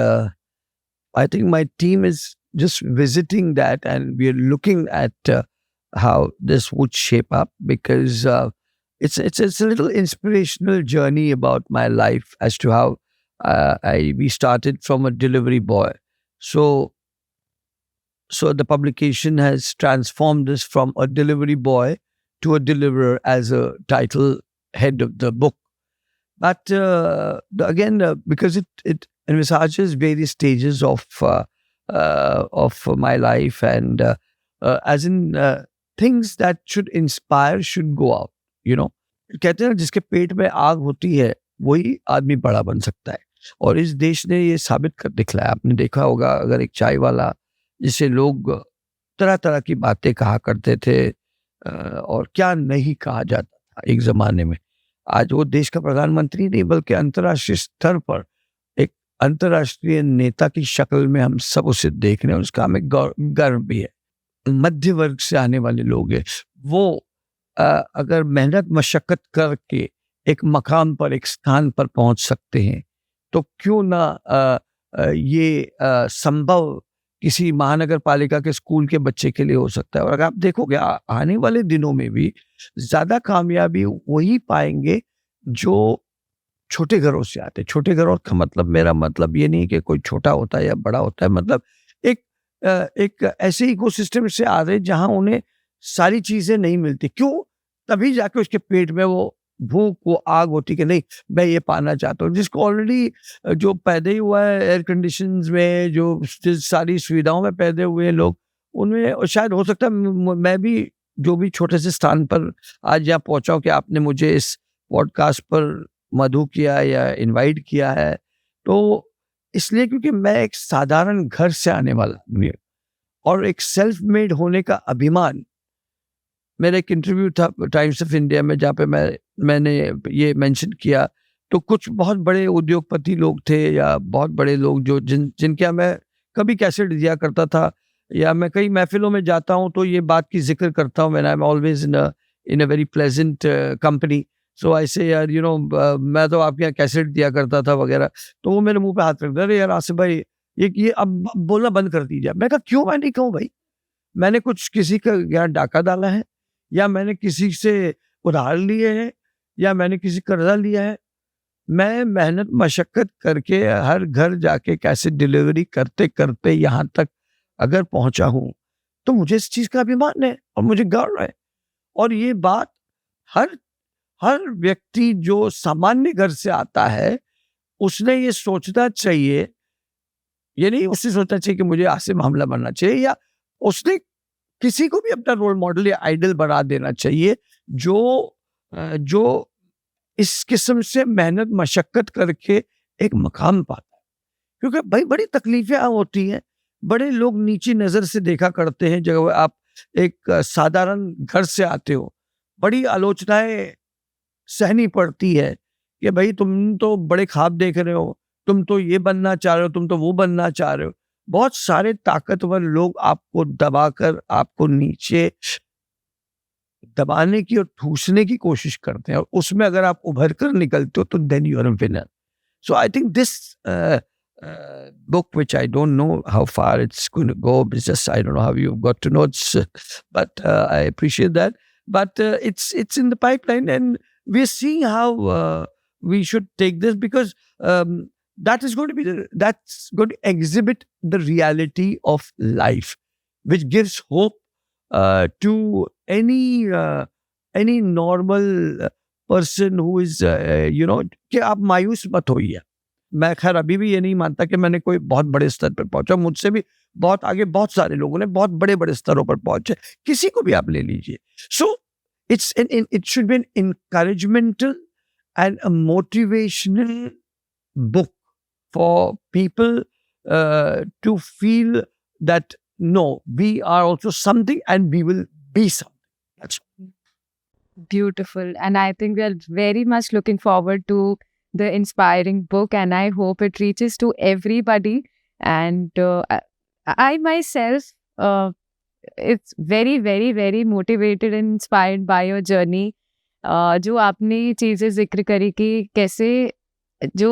I think my team is just visiting that, and we are looking at how this would shape up, because it's a little inspirational journey about my life as to how we started from a delivery boy. So the publication has transformed this from a delivery boy to a deliverer as a title head of the book. But again, because it envisages various stages of of my life, and as in things that should inspire should go out, you know. कहते हैं ना, जिसके पेट में आग होती है वही आदमी बड़ा बन सकता है, और इस देश ने ये साबित कर दिखलाया। आपने देखा होगा, अगर एक चाय वाला जिसे लोग तरह तरह की बातें कहा करते थे और क्या नहीं कहा जाता था एक जमाने में, आज वो देश का प्रधानमंत्री नहीं बल्कि अंतर्राष्ट्रीय स्तर पर एक अंतर्राष्ट्रीय नेता की शक्ल में हम सब उसे देख रहे हैं। उसका हमें गर्व भी है। मध्य वर्ग से आने वाले लोग हैं वो, अगर मेहनत मशक्कत करके एक मकाम पर, एक स्थान पर पहुंच सकते हैं, तो क्यों ना ये संभव किसी महानगर पालिका के स्कूल के बच्चे के लिए हो सकता है। और अगर आप देखोगे आने वाले दिनों में भी ज्यादा कामयाबी वही पाएंगे जो छोटे घरों से आते। छोटे घरों का मतलब, मेरा मतलब ये नहीं कि कोई छोटा होता है या बड़ा होता है, मतलब एक ऐसे इकोसिस्टम से आ रहे जहां उन्हें सारी चीजें नहीं मिलती। क्यों? तभी जाके उसके पेट में वो भूख, वो आग होती कि नहीं मैं ये पाना चाहता हूँ। जिसको ऑलरेडी जो पैदा ही हुआ है एयर कंडीशंस में, जो सारी सुविधाओं में पैदा हुए लोग, उनमें शायद हो सकता है मैं भी जो भी छोटे से स्थान पर आज यहाँ पहुंचा हूँ कि आपने मुझे इस पॉडकास्ट पर मधु किया या इनवाइट किया है, तो इसलिए क्योंकि मैं एक साधारण घर से आने वाला आदमी हूँ और एक सेल्फ मेड होने का अभिमान। मेरा एक इंटरव्यू था टाइम्स ऑफ इंडिया में जहाँ पे मैंने ये मेंशन किया, तो कुछ बहुत बड़े उद्योगपति लोग थे या बहुत बड़े लोग जो जिनके मैं कभी कैसेट दिया करता था, या मैं कई महफिलों में जाता हूँ तो ये बात की जिक्र करता हूँ, I am always in a very pleasant company, so I say यार यू नो मैं तो आपके यहाँ कैसेट दिया करता था वगैरह। तो वो मेरे मुंह पे हाथ रख दे, अरे यार आसिफ भाई ये अब बोलना बंद कर दीजिए। मैं कहा क्यों? मैं नहीं कहूँ भाई, मैंने कुछ किसी का यहाँ डाका डाला है, या मैंने किसी से उधार लिए हैं, या मैंने किसी कर्जा लिया है? मैं मेहनत मशक्कत करके हर घर जाके कैसे डिलीवरी करते करते यहाँ तक अगर पहुंचा हूं, तो मुझे इस चीज का अभिमान है और मुझे गर्व है। और ये बात हर व्यक्ति जो सामान्य घर से आता है उसने ये सोचना चाहिए, ये नहीं उसने सोचना चाहिए कि मुझे आसिम हमला बनना चाहिए, या उसने किसी को भी अपना रोल मॉडल या आइडल बना देना चाहिए जो इस किस्म से मेहनत मशक्कत करके एक मकाम पाता है। क्योंकि भाई बड़ी तकलीफें होती हैं, बड़े लोग नीची नजर से देखा करते हैं जब आप एक साधारण घर से आते हो, बड़ी आलोचनाएं सहनी पड़ती है कि भाई तुम तो बड़े ख्वाब देख रहे हो, तुम तो ये बनना चाह रहे हो, तुम तो वो बनना चाह रहे हो। बहुत सारे ताकतवर लोग आपको दबाकर आपको नीचे दबाने की और ठूसने की कोशिश करते हैं, और उसमें अगर आप उभर कर निकलते हो तो then you are a winner. So I think this book, which I don't know how far it's going to go, it's just I don't know how you got to know it, but I appreciate that. But it's in the pipeline, and we're seeing how we should take this, because that is going to be that's going to exhibit the reality of life, which gives hope to any normal person who is कि आप मायूस मत होइए। मैं खैर अभी भी ये नहीं मानता कि मैंने कोई बहुत बड़े स्तर पर पहुंचा, मुझसे भी बहुत आगे बहुत सारे लोगों ने बहुत बड़े बड़े स्तरों पर पहुंचे, किसी को भी आप ले लीजिए। सो it should be an encouragemental and a motivational book for people to feel that no, we are also something and we will be something. That's Beautiful. And I think we are very much looking forward to the inspiring book, and I hope it reaches to everybody. And I myself, it's very, very, very motivated and inspired by your journey. जो आपने ये चीज़ें जिक्र करी कि कैसे जो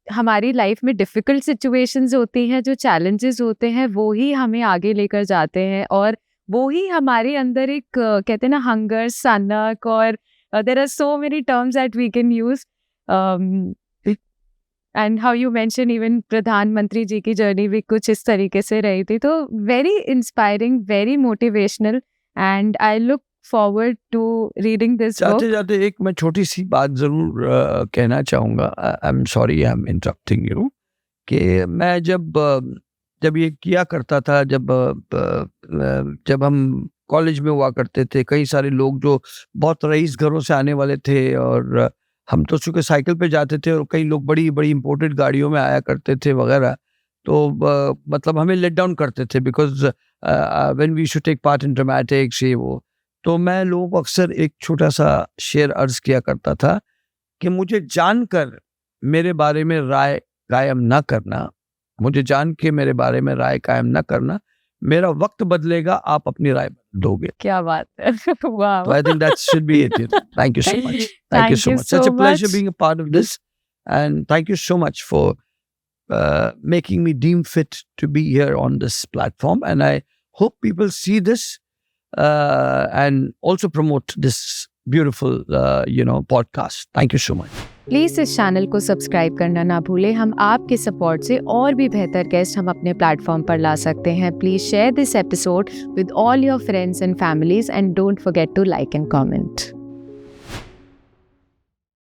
हमारी लाइफ में डिफ़िकल्ट सिचुएशंस होती हैं, जो चैलेंजेस होते हैं, वो ही हमें आगे लेकर जाते हैं, और वो ही हमारे अंदर एक कहते हैं ना हंगर, सनक, और there are so many terms that we can use, and how you mention even प्रधानमंत्री जी की जर्नी भी कुछ इस तरीके से रही थी। तो very inspiring, very motivational, and I look forward to reading this book. जाते जाते एक मैं छोटी सी बात जरूर कहना चाहूँगा। I am sorry, I am interrupting you, कि मैं जब जब ये किया करता था, जब हम कॉलेज में हुआ करते थे, कई सारे लोग जो बहुत रईस घरों से आने वाले थे, और हम तो चूँकि साइकिल पे जाते थे और कई लोग बड़ी-बड़ी इम्पोर्टेड गाड़ियों में आया करते थे वगैरह, तो मतलब हमें लेट डाउन करते थे because when we should take part in dramatics ये वो। तो मैं लोगों को अक्सर एक छोटा-सा शेर अर्ज़ किया करता था कि मुझे जानकर मेरे बारे में राय कायम ना करना, मुझे जान के मेरे बारे में राय कायम ना करना, मेरा वक्त बदलेगा, आप अपनी राय बदल दोगे। क्या बात है। वाह। So I think that should be it. Thank you so much. Thank you so much. Such a pleasure being a part of this, and thank you so much for making me deem fit to be here on this platform. And I hope people see this and also promote this beautiful, podcast. Thank you so much. Please इस channel को subscribe करना ना भूलें। हम आपके support से और भी बेहतर गेस्ट हम अपने प्लेटफॉर्म पर ला सकते हैं। Please share this episode with all your friends and families and don't forget to like and comment.